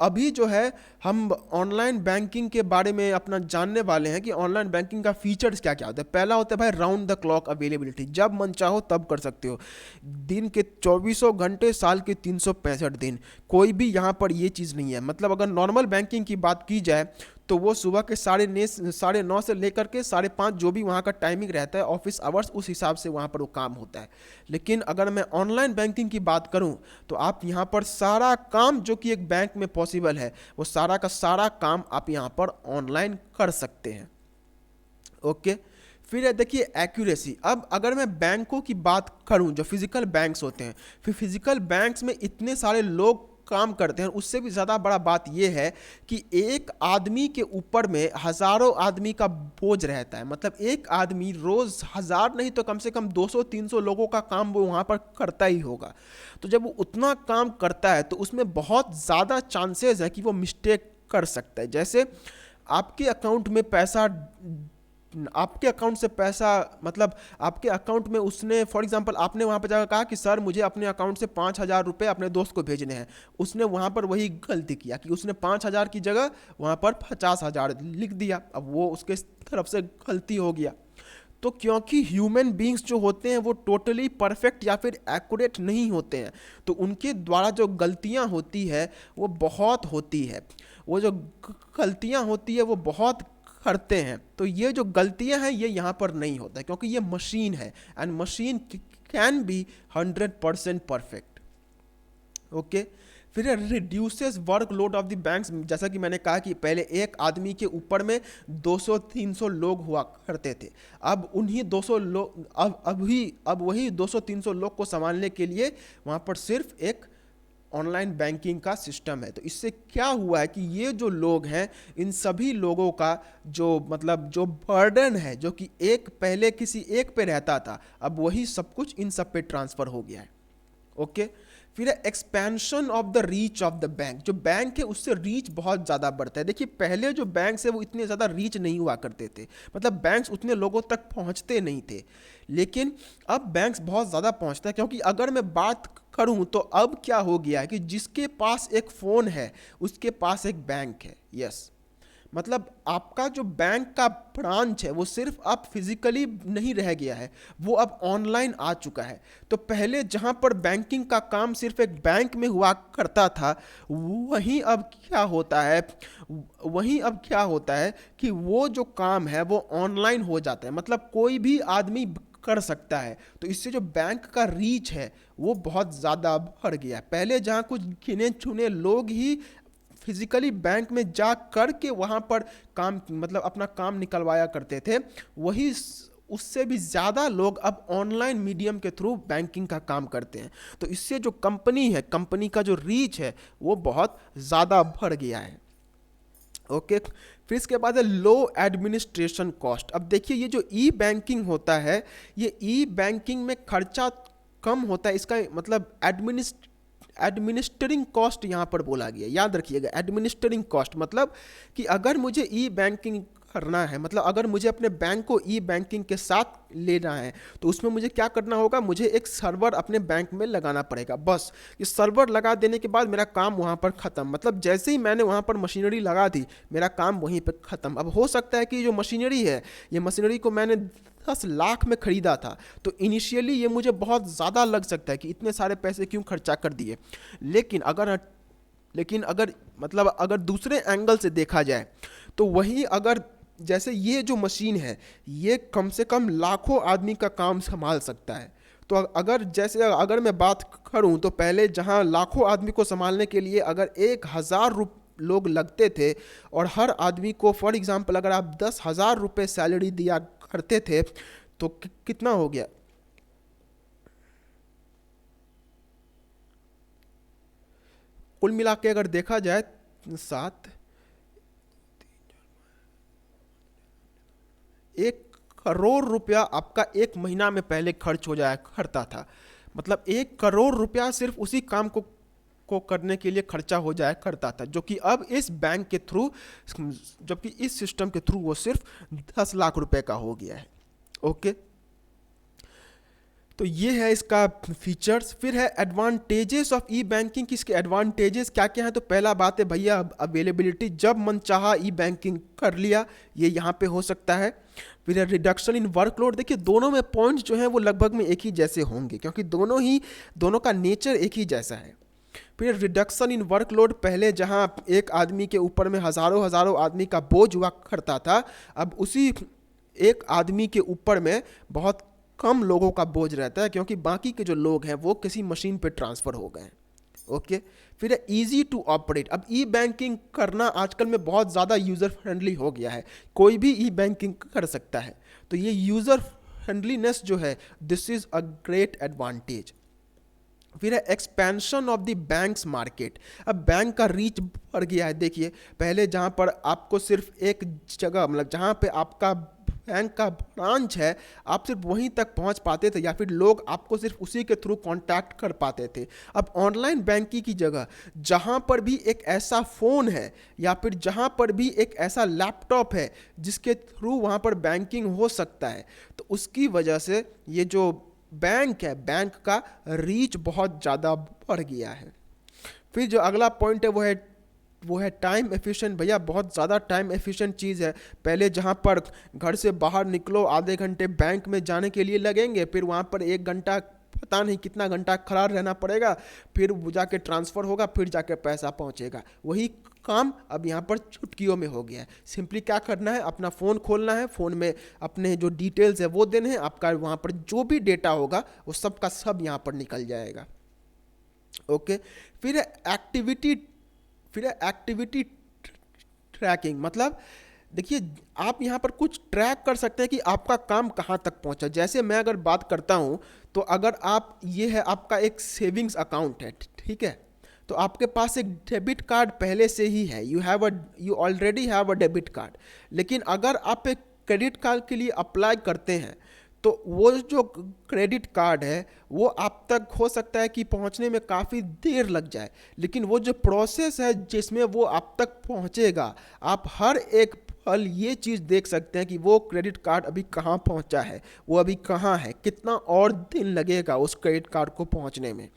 अभी जो है हम ऑनलाइन बैंकिंग के बारे में अपना जानने वाले हैं कि ऑनलाइन बैंकिंग का फीचर्स क्या क्या होता है। पहला होता है भाई राउंड द क्लॉक अवेलेबिलिटी, जब मन चाहो तब कर सकते हो, दिन के 24 घंटे, साल के 365 दिन, कोई भी यहाँ पर ये चीज़ नहीं है। मतलब अगर नॉर्मल बैंकिंग की बात की जाए तो वो सुबह के 9:30 से लेकर के 5:30 जो भी वहाँ का टाइमिंग रहता है ऑफिस आवर्स, उस हिसाब से वहाँ पर वो काम होता है। लेकिन अगर मैं ऑनलाइन बैंकिंग की बात करूँ तो आप यहाँ पर सारा काम जो कि एक बैंक में पॉसिबल है वो सारा का सारा काम आप यहाँ पर ऑनलाइन कर सकते हैं। ओके, फिर देखिए एक्यूरेसी। अब अगर मैं बैंकों की बात करूं जो फिजिकल बैंक्स होते हैं, फिर फिजिकल बैंक्स में इतने सारे लोग काम करते हैं, उससे भी ज़्यादा बड़ा बात यह है कि एक आदमी के ऊपर में हज़ारों आदमी का बोझ रहता है। मतलब एक आदमी रोज़ हज़ार नहीं तो कम से कम 200-300 लोगों का काम वो वहाँ पर करता ही होगा। तो जब वो उतना काम करता है तो उसमें बहुत ज़्यादा चांसेस है कि वो मिस्टेक कर सकता है। जैसे आपके अकाउंट में पैसा, आपके अकाउंट से पैसा, मतलब आपके अकाउंट में उसने फॉर एग्जांपल आपने वहाँ पर जाकर कहा कि सर मुझे अपने अकाउंट से 5,000 रुपये अपने दोस्त को भेजने हैं। उसने वहाँ पर वही गलती किया कि उसने 5,000 की जगह वहाँ पर 50,000 लिख दिया। अब वो उसके तरफ से गलती हो गया। तो क्योंकि ह्यूमन बींग्स जो होते हैं वो टोटली परफेक्ट या फिर एक्यूरेट नहीं होते हैं, तो उनके द्वारा जो गलतियाँ होती है वो बहुत होती है। वो जो गलतियाँ होती है वो बहुत करते हैं। तो ये जो गलतियां हैं ये यहाँ पर नहीं होता है क्योंकि ये मशीन है and machine can be 100% perfect. Okay, फिर reduces workload of the banks. जैसा कि मैंने कहा कि पहले एक आदमी के ऊपर में 200-300 लोग हुआ करते थे। अब उन्हीं 200 लोग अब वही 200-300 लोग को संभालने के लिए वहाँ पर सिर्फ एक ऑनलाइन बैंकिंग का सिस्टम है। तो इससे क्या हुआ है कि ये जो लोग हैं इन सभी लोगों का जो मतलब जो बर्डन है जो कि एक पहले किसी एक पे रहता था, अब वही सब कुछ इन सब पे ट्रांसफ़र हो गया है। ओके, फिर है expansion of the reach of the bank. जो बैंक है उससे रीच बहुत ज़्यादा बढ़ता है। देखिए पहले जो बैंक्स है वो इतने ज़्यादा रीच नहीं हुआ करते थे, मतलब बैंक्स उतने लोगों तक पहुंचते नहीं थे। लेकिन अब बैंक्स बहुत ज़्यादा पहुंचता है क्योंकि अगर मैं बात करूं तो अब क्या हो गया है कि जिसके पास एक फ़ोन है उसके पास एक बैंक है। यस, मतलब आपका जो बैंक का ब्रांच है वो सिर्फ अब फिजिकली नहीं रह गया है, वो अब ऑनलाइन आ चुका है। तो पहले जहां पर बैंकिंग का काम सिर्फ एक बैंक में हुआ करता था, वहीं अब क्या होता है कि वो जो काम है वो ऑनलाइन हो जाता है, मतलब कोई भी आदमी कर सकता है। तो इससे जो बैंक का रीच है वो बहुत ज़्यादा बढ़ गया है। पहले जहाँ कुछ गिने चुने लोग ही फिजिकली बैंक में जा कर के वहाँ पर काम मतलब अपना काम निकलवाया करते थे, वही उससे भी ज़्यादा लोग अब ऑनलाइन मीडियम के थ्रू बैंकिंग का काम करते हैं। तो इससे जो कंपनी का जो रीच है वो बहुत ज़्यादा बढ़ गया है। ओके, फिर इसके बाद है लो एडमिनिस्ट्रेशन कॉस्ट। अब देखिए ये जो ई बैंकिंग होता है, ये ई बैंकिंग में खर्चा कम होता है। इसका मतलब एडमिनिस्ट्रिंग कॉस्ट यहाँ पर बोला गया, याद रखिएगा। एडमिनिस्ट्रिंग कॉस्ट मतलब कि अगर मुझे ई बैंकिंग करना है, मतलब अगर मुझे अपने बैंक को ई बैंकिंग के साथ लेना है तो उसमें मुझे क्या करना होगा, मुझे एक सर्वर अपने बैंक में लगाना पड़ेगा। बस ये सर्वर लगा देने के बाद मेरा काम वहाँ पर ख़त्म। मतलब जैसे ही मैंने वहाँ पर मशीनरी लगा दी मेरा काम वहीं पर ख़त्म। अब हो सकता है कि जो मशीनरी है, ये मशीनरी को मैंने 10 लाख में ख़रीदा था, तो इनिशियली ये मुझे बहुत ज़्यादा लग सकता है कि इतने सारे पैसे क्यों खर्चा कर दिए। लेकिन अगर मतलब अगर दूसरे एंगल से देखा जाए तो वही अगर जैसे ये जो मशीन है ये कम से कम लाखों आदमी का काम संभाल सकता है। तो अगर जैसे अगर मैं बात करूं तो पहले जहां लाखों आदमी को संभालने के लिए अगर 1,000 लोग लगते थे और हर आदमी को फॉर एग्जांपल अगर आप 10,000 रुपये सैलरी दिया करते थे तो कितना हो गया, कुल मिला के अगर देखा जाए 7 1 करोड़ रुपया आपका एक महीना में पहले खर्च हो जाया करता था। मतलब 1 करोड़ रुपया सिर्फ उसी काम को करने के लिए खर्चा हो जाया करता था, जो कि अब इस बैंक के थ्रू, जबकि इस सिस्टम के थ्रू वो सिर्फ 10 लाख रुपए का हो गया है। ओके, तो ये है इसका फीचर्स। फिर है एडवांटेजेस ऑफ ई बैंकिंग, इसके एडवांटेजेस क्या क्या हैं। तो पहला बात है भैया अवेलेबिलिटी, जब मन चाहा ई बैंकिंग कर लिया, ये यहाँ पे हो सकता है। फिर है रिडक्शन इन वर्कलोड, देखिए दोनों में पॉइंट्स जो हैं वो लगभग में एक ही जैसे होंगे क्योंकि दोनों का नेचर एक ही जैसा है। फिर रिडक्शन इन वर्कलोड, पहले जहाँ एक आदमी के ऊपर में हज़ारों हज़ारों आदमी का बोझ हुआ करता था, अब उसी एक आदमी के ऊपर में बहुत कम लोगों का बोझ रहता है क्योंकि बाकी के जो लोग हैं वो किसी मशीन पे ट्रांसफ़र हो गए हैं। ओके, फिर है ईजी टू ऑपरेट, अब ई बैंकिंग करना आजकल में बहुत ज़्यादा यूज़र फ्रेंडली हो गया है, कोई भी ई बैंकिंग कर सकता है। तो ये यूज़र फ्रेंडलीनेस जो है, this is a great advantage. फिर है expansion of the banks market, अब बैंक का रीच बढ़ गया है। देखिए पहले जहाँ पर आपको सिर्फ एक जगह, मतलब जहाँ पे आपका बैंक का ब्रांच है, आप सिर्फ वहीं तक पहुंच पाते थे या फिर लोग आपको सिर्फ उसी के थ्रू कांटेक्ट कर पाते थे। अब ऑनलाइन बैंकिंग की जगह जहां पर भी एक ऐसा फ़ोन है या फिर जहां पर भी एक ऐसा लैपटॉप है जिसके थ्रू वहां पर बैंकिंग हो सकता है, तो उसकी वजह से ये जो बैंक है, बैंक का रीच बहुत ज़्यादा बढ़ गया है। फिर जो अगला पॉइंट है वो है टाइम एफिशिएंट, भैया बहुत ज़्यादा टाइम एफिशिएंट चीज़ है। पहले जहाँ पर घर से बाहर निकलो आधे घंटे बैंक में जाने के लिए लगेंगे, फिर वहाँ पर 1 घंटा पता नहीं कितना घंटा खड़ा रहना पड़ेगा, फिर वो जाके ट्रांसफ़र होगा, फिर जाके पैसा पहुँचेगा। वही काम अब यहाँ पर चुटकियों में हो गया है। सिंपली क्या करना है, अपना फ़ोन खोलना है, फ़ोन में अपने जो डिटेल्स है वो देने हैं, आपका वहाँ पर जो भी डेटा होगा वो सब का सब यहाँ पर निकल जाएगा। ओके, फिर एक्टिविटी ट्रैकिंग, मतलब देखिए आप यहाँ पर कुछ ट्रैक कर सकते हैं कि आपका काम कहाँ तक पहुँचा। जैसे मैं अगर बात करता हूँ तो अगर आप, ये है आपका एक सेविंग्स अकाउंट है, ठीक है, तो आपके पास एक डेबिट कार्ड पहले से ही है, you already have a debit card. लेकिन अगर आप एक क्रेडिट कार्ड के लिए अप्लाई करते हैं तो वो जो क्रेडिट कार्ड है वो आप तक हो सकता है कि पहुंचने में काफ़ी देर लग जाए, लेकिन वो जो प्रोसेस है जिसमें वो आप तक पहुंचेगा, आप हर एक पल ये चीज़ देख सकते हैं कि वो क्रेडिट कार्ड अभी कहाँ पहुंचा है, वो अभी कहाँ है, कितना और दिन लगेगा उस क्रेडिट कार्ड को पहुंचने में।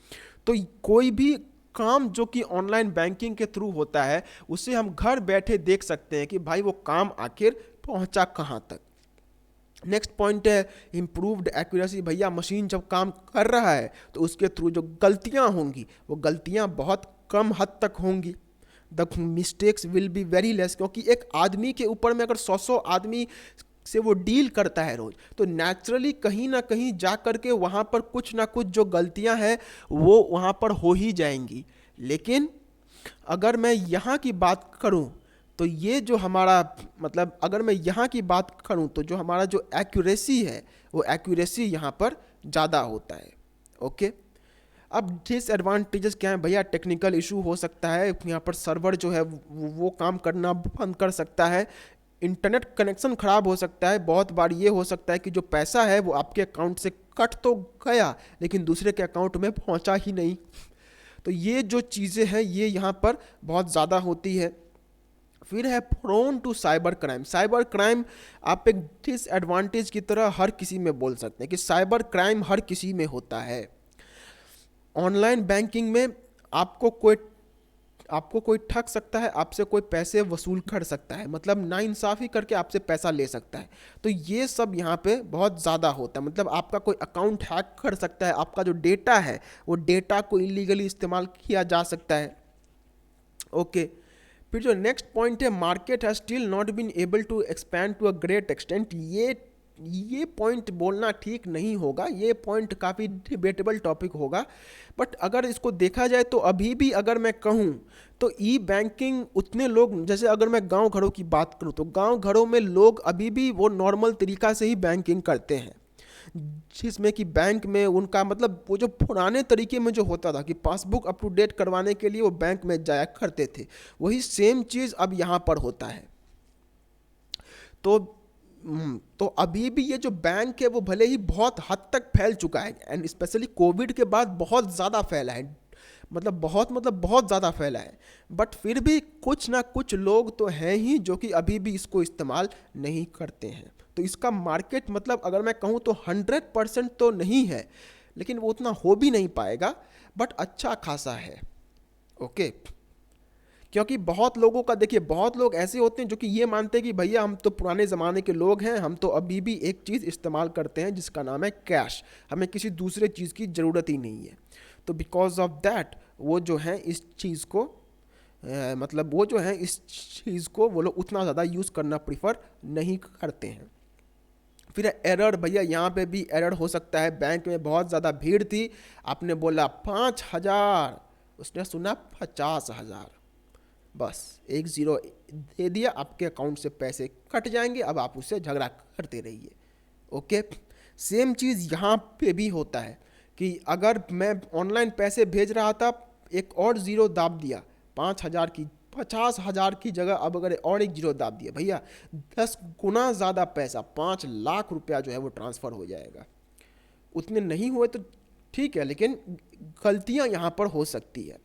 तो कोई भी काम जो कि ऑनलाइन बैंकिंग के थ्रू होता है उसे हम घर बैठे देख सकते हैं कि भाई वो काम आखिर पहुंचा कहाँ तक। नेक्स्ट पॉइंट है इम्प्रूव्ड एक्यूरेसी, भैया मशीन जब काम कर रहा है तो उसके थ्रू जो गलतियां होंगी वो गलतियां बहुत कम हद तक होंगी। The mistakes will be very less, क्योंकि एक आदमी के ऊपर में अगर 100 आदमी से वो डील करता है रोज, तो नेचुरली कहीं ना कहीं जा कर के वहाँ पर कुछ ना कुछ जो गलतियाँ हैं वो वहाँ पर हो ही जाएंगी। लेकिन अगर मैं यहाँ की बात करूँ तो ये जो हमारा, मतलब अगर मैं यहाँ की बात करूँ तो जो हमारा जो एक्यूरेसी है वो एक्यूरेसी यहाँ पर ज़्यादा होता है। ओके, अब डिसएडवांटेजेस क्या है भैया, टेक्निकल इशू हो सकता है, यहाँ पर सर्वर जो है वो काम करना बंद कर सकता है, इंटरनेट कनेक्शन ख़राब हो सकता है, बहुत बार ये हो सकता है कि जो पैसा है वो आपके अकाउंट से कट तो गया लेकिन दूसरे के अकाउंट में पहुँचा ही नहीं। तो ये जो चीज़ें हैं ये यहाँ पर बहुत ज़्यादा होती है। फिर है prone to cyber crime, cyber crime आप एक डिसएडवांटेज की तरह हर किसी में बोल सकते हैं कि साइबर क्राइम हर किसी में होता है। ऑनलाइन बैंकिंग में आपको कोई ठग सकता है, आपसे कोई पैसे वसूल कर सकता है, मतलब नाइंसाफ़ी करके आपसे पैसा ले सकता है। तो ये सब यहाँ पे बहुत ज़्यादा होता है, मतलब आपका कोई अकाउंट हैक कर सकता है, आपका जो डेटा है वो डेटा को इलीगली इस्तेमाल किया जा सकता है। ओके। फिर जो नेक्स्ट पॉइंट है, market has still not been able to expand to a great extent. ये पॉइंट बोलना ठीक नहीं होगा, ये पॉइंट काफ़ी डिबेटेबल टॉपिक होगा। बट अगर इसको देखा जाए तो अभी भी अगर मैं कहूँ तो ई बैंकिंग उतने लोग, जैसे अगर मैं गांव घरों की बात करूँ तो गांव घरों में लोग अभी भी वो नॉर्मल तरीका से ही बैंकिंग करते हैं, जिसमें कि बैंक में उनका मतलब वो जो पुराने तरीके में जो होता था कि पासबुक अप टू डेट करवाने के लिए वो बैंक में जाया करते थे, वही सेम चीज़ अब यहाँ पर होता है। तो तो अभी भी ये जो बैंक है वो भले ही बहुत हद तक फैल चुका है, एंड स्पेशली कोविड के बाद बहुत ज़्यादा फैला है, मतलब बहुत ज़्यादा फैला है। बट फिर भी कुछ ना कुछ लोग तो हैं ही जो कि अभी भी इसको इस्तेमाल नहीं करते हैं। तो इसका मार्केट मतलब अगर मैं कहूँ तो 100% तो नहीं है, लेकिन वो उतना हो भी नहीं पाएगा, बट अच्छा खासा है। ओके। क्योंकि बहुत लोगों का देखिए, बहुत लोग ऐसे होते हैं जो कि ये मानते हैं कि भैया हम तो पुराने ज़माने के लोग हैं, हम तो अभी भी एक चीज़ इस्तेमाल करते हैं जिसका नाम है कैश, हमें किसी दूसरे चीज़ की ज़रूरत ही नहीं है। तो बिकॉज ऑफ दैट वो जो है इस चीज़ को मतलब वो जो है इस चीज़ को वो लोग उतना ज़्यादा यूज़ करना प्रिफर नहीं करते हैं। फिर एरर, भैया यहाँ पे भी एरर हो सकता है। बैंक में बहुत ज़्यादा भीड़ थी, आपने बोला 5,000, उसने सुना 50,000, बस एक ज़ीरो दे दिया, आपके अकाउंट से पैसे कट जाएंगे, अब आप उससे झगड़ा करते रहिए। ओके। सेम चीज़ यहाँ पे भी होता है कि अगर मैं ऑनलाइन पैसे भेज रहा था, एक और ज़ीरो दाब दिया, 5,000 की 50,000 की जगह अब अगर और एक जीरो दाब दिया, भैया 10 गुना ज़्यादा पैसा, 5 लाख रुपया जो है वो ट्रांसफ़र हो जाएगा। उतने नहीं हुए तो ठीक है, लेकिन गलतियाँ यहाँ पर हो सकती है।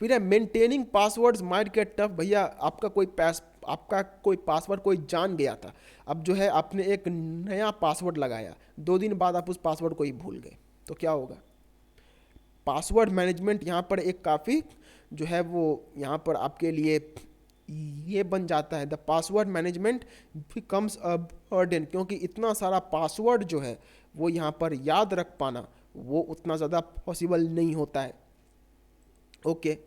फिर है maintaining passwords might get tough. भैया आपका कोई पासवर्ड कोई जान गया था, अब जो है आपने एक नया पासवर्ड लगाया, 2 दिन बाद आप उस पासवर्ड को ही भूल गए, तो क्या होगा? पासवर्ड मैनेजमेंट यहाँ पर एक काफ़ी जो है वो यहाँ पर आपके लिए ये बन जाता है, the password management becomes a burden, क्योंकि इतना सारा पासवर्ड जो है वो यहाँ पर याद रख पाना वो उतना ज़्यादा पॉसिबल नहीं होता है। ओके।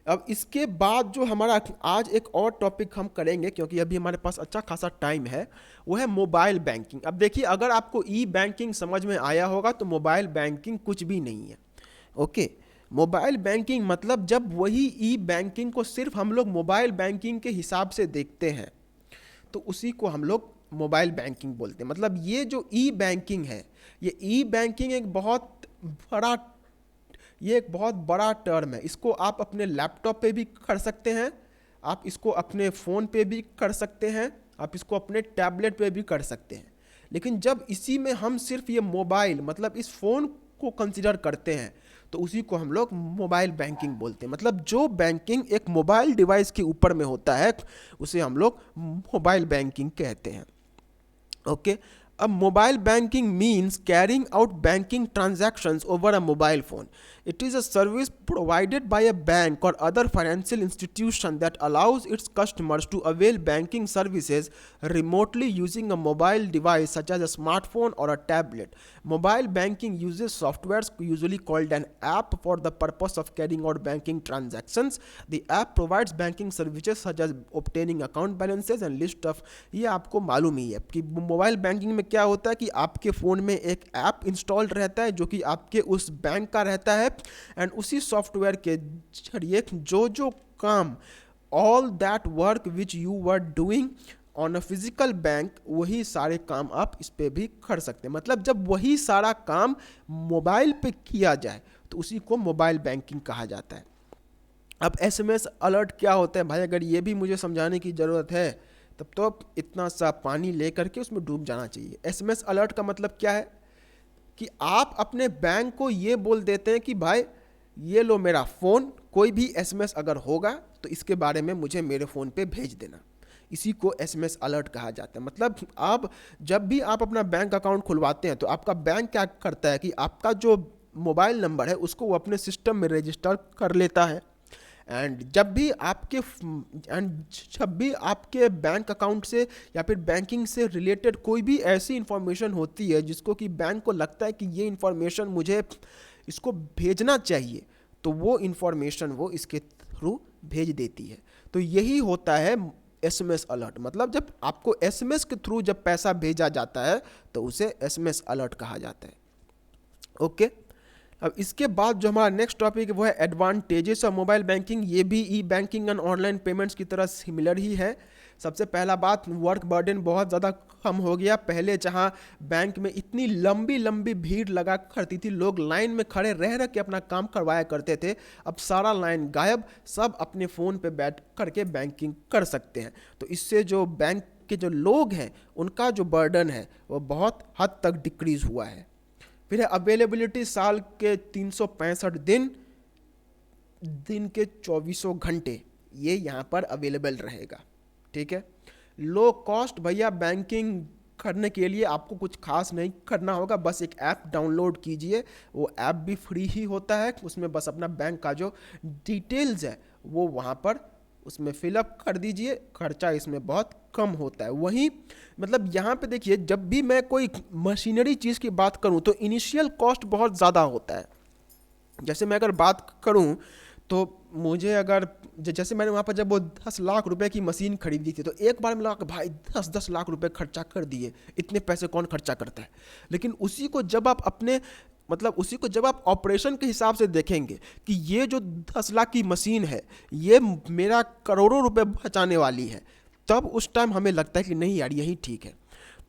अब इसके बाद जो हमारा आज एक और टॉपिक हम करेंगे, क्योंकि अभी हमारे पास अच्छा खासा टाइम है, वो है मोबाइल बैंकिंग। अब देखिए, अगर आपको ई बैंकिंग समझ में आया होगा तो मोबाइल बैंकिंग कुछ भी नहीं है। ओके। मोबाइल बैंकिंग मतलब जब वही ई बैंकिंग को सिर्फ हम लोग मोबाइल बैंकिंग के हिसाब से देखते हैं तो उसी को हम लोग मोबाइल बैंकिंग बोलते हैं। मतलब ये जो ई बैंकिंग है, ये ई बैंकिंग बड़ा एक बहुत बड़ा टर्म है। इसको आप अपने लैपटॉप पे भी कर सकते हैं, आप इसको अपने फ़ोन पे भी कर सकते हैं, आप इसको अपने टैबलेट पे भी कर सकते हैं। लेकिन जब इसी में हम सिर्फ ये मोबाइल मतलब इस फ़ोन को कंसिडर करते हैं तो उसी को हम लोग मोबाइल बैंकिंग बोलते हैं। मतलब जो बैंकिंग एक मोबाइल डिवाइस के ऊपर में होता है उसे हम लोग मोबाइल बैंकिंग कहते हैं। ओके। अब mobile banking means carrying out banking transactions over a mobile phone. It is a service provided by a bank or other financial institution that allows its customers to avail banking services remotely using a mobile device such as a smartphone or a tablet. Mobile banking uses softwares usually called an app for the purpose of carrying out banking transactions. The app provides banking services such as obtaining account balances and list of, ये आपको मालूम ही है कि mobile banking में क्या होता है कि आपके फ़ोन में एक ऐप इंस्टॉल्ड रहता है जो कि आपके उस बैंक का रहता है, एंड उसी सॉफ्टवेयर के जरिए जो जो काम all that work which you were doing on a physical bank, वही सारे काम आप इस पे भी कर सकते हैं। मतलब जब वही सारा काम मोबाइल पे किया जाए तो उसी को मोबाइल बैंकिंग कहा जाता है। अब एसएमएस अलर्ट क्या होता है भाई, अगर ये भी मुझे समझाने की ज़रूरत है तब तो इतना सा पानी ले करके उसमें डूब जाना चाहिए। एसएमएस अलर्ट का मतलब क्या है कि आप अपने बैंक को ये बोल देते हैं कि भाई ये लो मेरा फ़ोन, कोई भी एसएमएस अगर होगा तो इसके बारे में मुझे मेरे फ़ोन पे भेज देना। इसी को एसएमएस अलर्ट कहा जाता है। मतलब आप जब भी आप अपना बैंक अकाउंट खुलवाते हैं तो आपका बैंक क्या करता है कि आपका जो मोबाइल नंबर है उसको वो अपने सिस्टम में रजिस्टर कर लेता है, एंड जब भी आपके बैंक अकाउंट से या फिर बैंकिंग से रिलेटेड कोई भी ऐसी इंफॉर्मेशन होती है जिसको कि बैंक को लगता है कि ये इंफॉर्मेशन मुझे इसको भेजना चाहिए, तो वो इंफॉर्मेशन वो इसके थ्रू भेज देती है। तो यही होता है एसएमएस अलर्ट। मतलब जब आपको एसएमएस के थ्रू जब पैसा भेजा जाता है तो उसे एसएमएस अलर्ट कहा जाता है। ओके, अब इसके बाद जो हमारा नेक्स्ट टॉपिक है वो है एडवांटेजेस ऑफ मोबाइल बैंकिंग। ये भी ई बैंकिंग एंड ऑनलाइन पेमेंट्स की तरह सिमिलर ही है। सबसे पहला बात, वर्क बर्डन बहुत ज़्यादा कम हो गया। पहले जहां बैंक में इतनी लंबी लंबी भीड़ लगा करती थी, लोग लाइन में खड़े रह रह के अपना काम करवाया करते थे, अब सारा लाइन गायब, सब अपने फ़ोन पे बैठ करके बैंकिंग कर सकते हैं। तो इससे जो बैंक के जो लोग हैं उनका जो बर्डन है वो बहुत हद तक डिक्रीज़ हुआ है। फिर है अवेलेबिलिटी, साल के 365 दिन के 24 घंटे ये यहाँ पर अवेलेबल रहेगा। ठीक है, लो कॉस्ट, भैया बैंकिंग करने के लिए आपको कुछ खास नहीं करना होगा, बस एक ऐप डाउनलोड कीजिए, वो ऐप भी फ्री ही होता है, उसमें बस अपना बैंक का जो डिटेल्स है वो वहाँ पर उसमें फिलअप कर दीजिए, खर्चा इसमें बहुत कम होता है। वहीं मतलब यहाँ पे देखिए, जब भी मैं कोई मशीनरी चीज़ की बात करूँ तो इनिशियल कॉस्ट बहुत ज़्यादा होता है। जैसे मैं अगर बात करूँ तो मुझे अगर जैसे मैंने वहाँ पर जब वो 10 लाख रुपए की मशीन खरीदी थी तो एक बार में लगा भाई 10-10 लाख रुपए खर्चा कर दिए, इतने पैसे कौन खर्चा करता है। लेकिन उसी को जब आप अपने उसी को जब आप ऑपरेशन के हिसाब से देखेंगे कि ये जो 10 लाख की मशीन है ये मेरा करोड़ों रुपए बचाने वाली है, तब उस टाइम हमें लगता है कि नहीं यार यही ठीक है।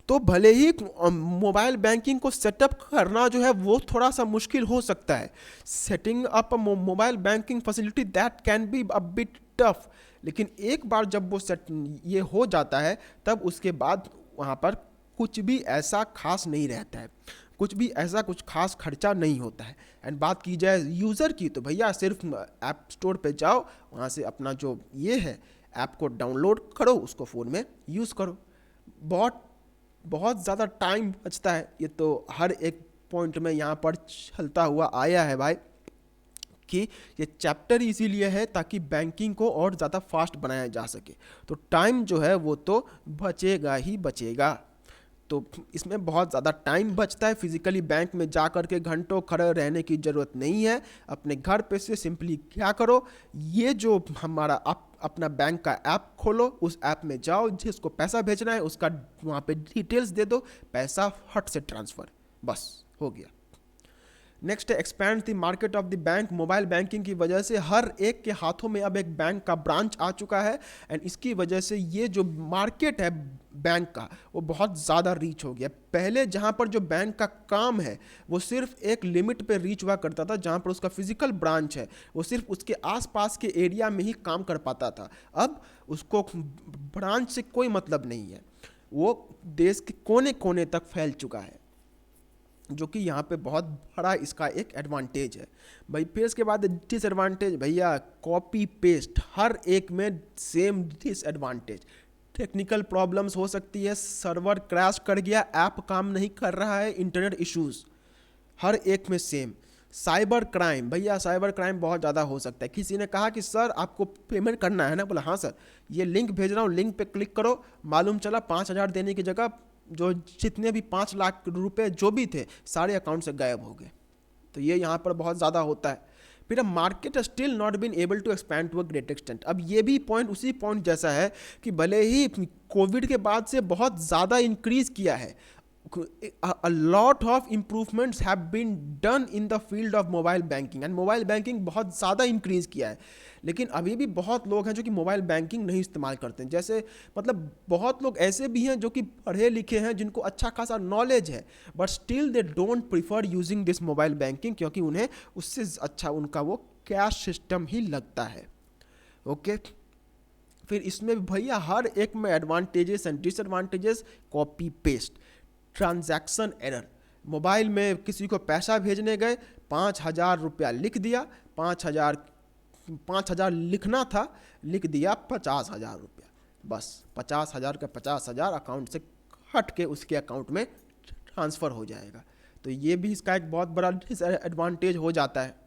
तो भले ही मोबाइल बैंकिंग को सेटअप करना जो है वो थोड़ा सा मुश्किल हो सकता है, setting up mobile banking facility that can be a bit tough, लेकिन एक बार जब वो ये हो जाता है तब उसके बाद वहाँ पर कुछ भी ऐसा खास नहीं रहता है, कुछ खास खर्चा नहीं होता है। एंड बात की जाए यूज़र की तो भैया सिर्फ ऐप स्टोर पे जाओ, वहाँ से अपना जो ये है ऐप को डाउनलोड करो, उसको फ़ोन में यूज़ करो, बहुत ज़्यादा टाइम बचता है। ये तो हर एक पॉइंट में यहाँ पर चलता हुआ आया है भाई कि ये चैप्टर इसीलिए है ताकि बैंकिंग को और ज़्यादा फास्ट बनाया जा सके। तो टाइम जो है वो तो बचेगा ही बचेगा। तो इसमें बहुत ज़्यादा टाइम बचता है, फिजिकली बैंक में जा कर के घंटों खड़े रहने की ज़रूरत नहीं है। अपने घर पे से सिंपली क्या करो, ये जो हमारा अपना बैंक का ऐप खोलो, उस ऐप में जाओ, जिसको पैसा भेजना है उसका वहाँ पे डिटेल्स दे दो, पैसा फट से ट्रांसफ़र, बस हो गया। नेक्स्ट है expand the market of the bank. Mobile banking की वजह से हर एक के हाथों में अब एक बैंक का ब्रांच आ चुका है, एंड इसकी वजह से ये जो मार्केट है बैंक का वो बहुत ज़्यादा रीच हो गया। पहले जहाँ पर जो बैंक का काम है वो सिर्फ एक लिमिट पे रीच हुआ करता था, जहाँ पर उसका फिजिकल ब्रांच है वो सिर्फ उसके आसपास के एरिया में ही काम कर पाता था। अब उसको ब्रांच से कोई मतलब नहीं है, वो देश के कोने कोने तक फैल चुका है, जो कि यहाँ पे बहुत बड़ा इसका एक एडवांटेज है भाई। फिर इसके बाद डिसएडवांटेज, भैया कॉपी पेस्ट, हर एक में सेम डिसएडवांटेज। टेक्निकल प्रॉब्लम्स हो सकती है, सर्वर क्रैश कर गया, ऐप काम नहीं कर रहा है, इंटरनेट इश्यूज़, हर एक में सेम। साइबर क्राइम, भैया साइबर क्राइम बहुत ज़्यादा हो सकता है। किसी ने कहा कि सर आपको पेमेंट करना है ना, बोला हाँ सर, ये लिंक भेज रहा हूँ, लिंक पे क्लिक करो, मालूम चला 5,000 देने की जगह जो जितने भी 5 लाख रुपए जो भी थे सारे अकाउंट से गायब हो गए। तो ये यहाँ पर बहुत ज़्यादा होता है। फिर market still not been able to expand to a great extent. अब ये भी पॉइंट उसी पॉइंट जैसा है कि भले ही कोविड के बाद से बहुत ज़्यादा इंक्रीज़ किया है, a lot of improvements have been done in the field of mobile banking and mobile banking बहुत ज़्यादा इंक्रीज़ किया है, लेकिन अभी भी बहुत लोग हैं जो कि मोबाइल बैंकिंग नहीं इस्तेमाल करते हैं। जैसे मतलब बहुत लोग ऐसे भी हैं जो कि पढ़े लिखे हैं, जिनको अच्छा खासा नॉलेज है, but still they don't prefer using this mobile banking, क्योंकि उन्हें उससे अच्छा उनका वो कैश सिस्टम ही लगता है। ओके, फिर इसमें भैया हर एक में advantages and disadvantages. Copy paste, transaction error, mobile में किसी को पैसा भेजने गए, 5,000 रुपया लिख दिया, 5,000 लिखना था, लिख दिया 50,000 रुपया, बस 50,000 का 50,000 अकाउंट से हट के उसके अकाउंट में ट्रांसफ़र हो जाएगा। तो ये भी इसका एक बहुत बड़ा डिसएडवांटेज हो जाता है।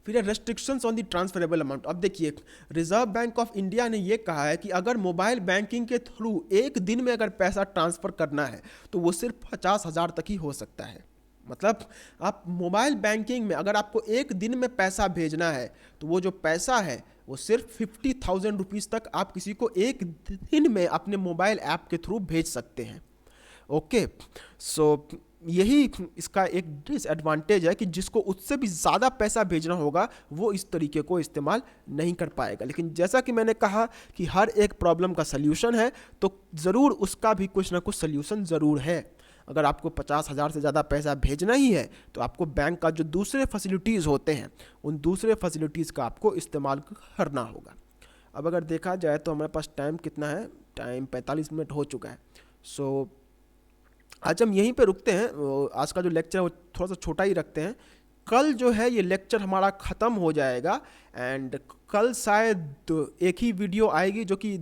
फिर restrictions on the transferable amount. अब देखिए, रिजर्व बैंक ऑफ इंडिया ने ये कहा है कि अगर मोबाइल बैंकिंग के थ्रू एक दिन में अगर पैसा ट्रांसफ़र करना है तो वो सिर्फ 50,000 तक ही हो सकता है। मतलब आप मोबाइल बैंकिंग में अगर आपको एक दिन में पैसा भेजना है तो वो जो पैसा है वो सिर्फ 50,000 रुपीज़ तक आप किसी को एक दिन में अपने मोबाइल ऐप के थ्रू भेज सकते हैं। ओके, सो यही इसका एक डिसएडवांटेज है कि जिसको उससे भी ज़्यादा पैसा भेजना होगा वो इस तरीके को इस्तेमाल नहीं कर पाएगा। लेकिन जैसा कि मैंने कहा कि हर एक प्रॉब्लम का सल्यूशन है, तो ज़रूर उसका भी कुछ ना कुछ सल्यूशन ज़रूर है। अगर आपको 50,000 से ज़्यादा पैसा भेजना ही है तो आपको बैंक का जो दूसरे फैसिलिटीज़ होते हैं उन दूसरे फैसिलिटीज़ का आपको इस्तेमाल करना होगा। अब अगर देखा जाए तो हमारे पास टाइम कितना है, टाइम 45 मिनट हो चुका है। सो आज हम यहीं पे रुकते हैं। आज का जो लेक्चर है वो थोड़ा सा छोटा ही रखते हैं। कल जो है ये लेक्चर हमारा ख़त्म हो जाएगा एंड कल शायद एक ही वीडियो आएगी जो कि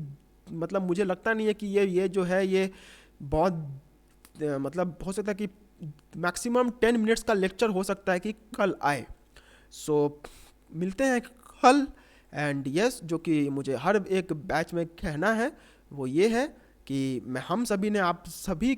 मतलब मुझे लगता नहीं है कि ये जो है ये बहुत मतलब हो सकता है कि मैक्सिमम 10 मिनट्स का लेक्चर हो सकता है कि कल आए। सो मिलते हैं कल। एंड यस, जो कि मुझे हर एक बैच में कहना है वो ये है कि हम सभी ने आप सभी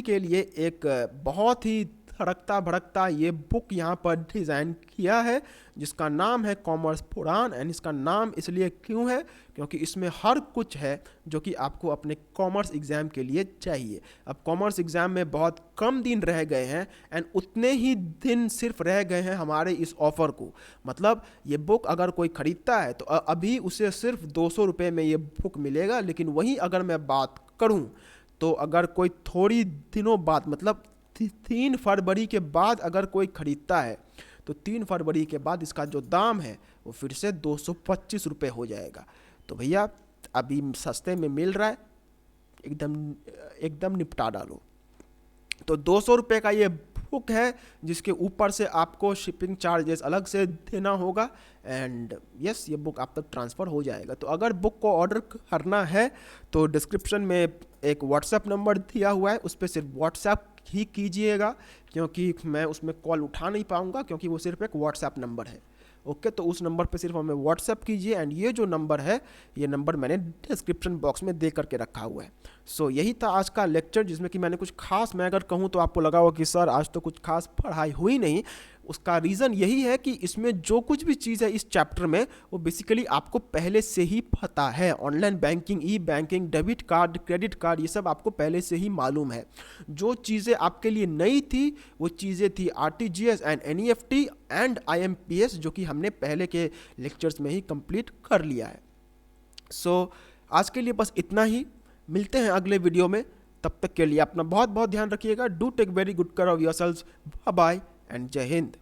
के लिए एक बहुत ही धड़कता भड़कता ये बुक यहाँ पर डिज़ाइन किया है जिसका नाम है कॉमर्स पुराण। एंड इसका नाम इसलिए क्यों है क्योंकि इसमें हर कुछ है जो कि आपको अपने कॉमर्स एग्ज़ाम के लिए चाहिए। अब कॉमर्स एग्ज़ाम में बहुत कम दिन रह गए हैं एंड उतने ही दिन सिर्फ रह गए हैं हमारे इस ऑफ़र को। मतलब ये बुक अगर कोई ख़रीदता है तो अभी उसे सिर्फ 200 रुपये में ये बुक मिलेगा। लेकिन वहीं अगर मैं बात करूँ तो अगर कोई थोड़ी दिनों बाद मतलब 3 फरवरी के बाद अगर कोई ख़रीदता है तो 3 फरवरी के बाद इसका जो दाम है वो फिर से 225 रुपये हो जाएगा। तो भैया अभी सस्ते में मिल रहा है, एकदम निपटा डालो। तो 200 रुपये का ये बुक है जिसके ऊपर से आपको शिपिंग चार्जेस अलग से देना होगा एंड यस ये बुक आप तक ट्रांसफ़र हो जाएगा। तो अगर बुक को ऑर्डर करना है तो डिस्क्रिप्शन में एक व्हाट्सएप नंबर दिया हुआ है, उस पर सिर्फ व्हाट्सएप ही कीजिएगा क्योंकि मैं उसमें कॉल उठा नहीं पाऊँगा क्योंकि वो सिर्फ एक व्हाट्सएप नंबर है। ओके, तो उस नंबर पे सिर्फ हमें व्हाट्सएप कीजिए एंड ये जो नंबर है ये नंबर मैंने डिस्क्रिप्शन बॉक्स में दे करके रखा हुआ है। सो यही था आज का लेक्चर जिसमें कि मैंने कुछ खास, मैं अगर कहूँ तो आपको लगा होगा कि सर आज तो कुछ खास पढ़ाई हुई नहीं। उसका रीज़न यही है कि इसमें जो कुछ भी चीज़ है इस चैप्टर में वो बेसिकली आपको पहले से ही पता है। Online banking, e banking, debit card, credit card, ये सब आपको पहले से ही मालूम है। जो चीज़ें आपके लिए नई थी वो चीज़ें थी RTGS and NEFT and IMPS जो कि हमने पहले के लेक्चर्स में ही कंप्लीट कर लिया है। सो आज के लिए बस इतना ही। मिलते हैं अगले वीडियो में, तब तक के लिए अपना बहुत बहुत ध्यान रखिएगा। Do take very good care of yourselves. Bye bye and Jai Hind.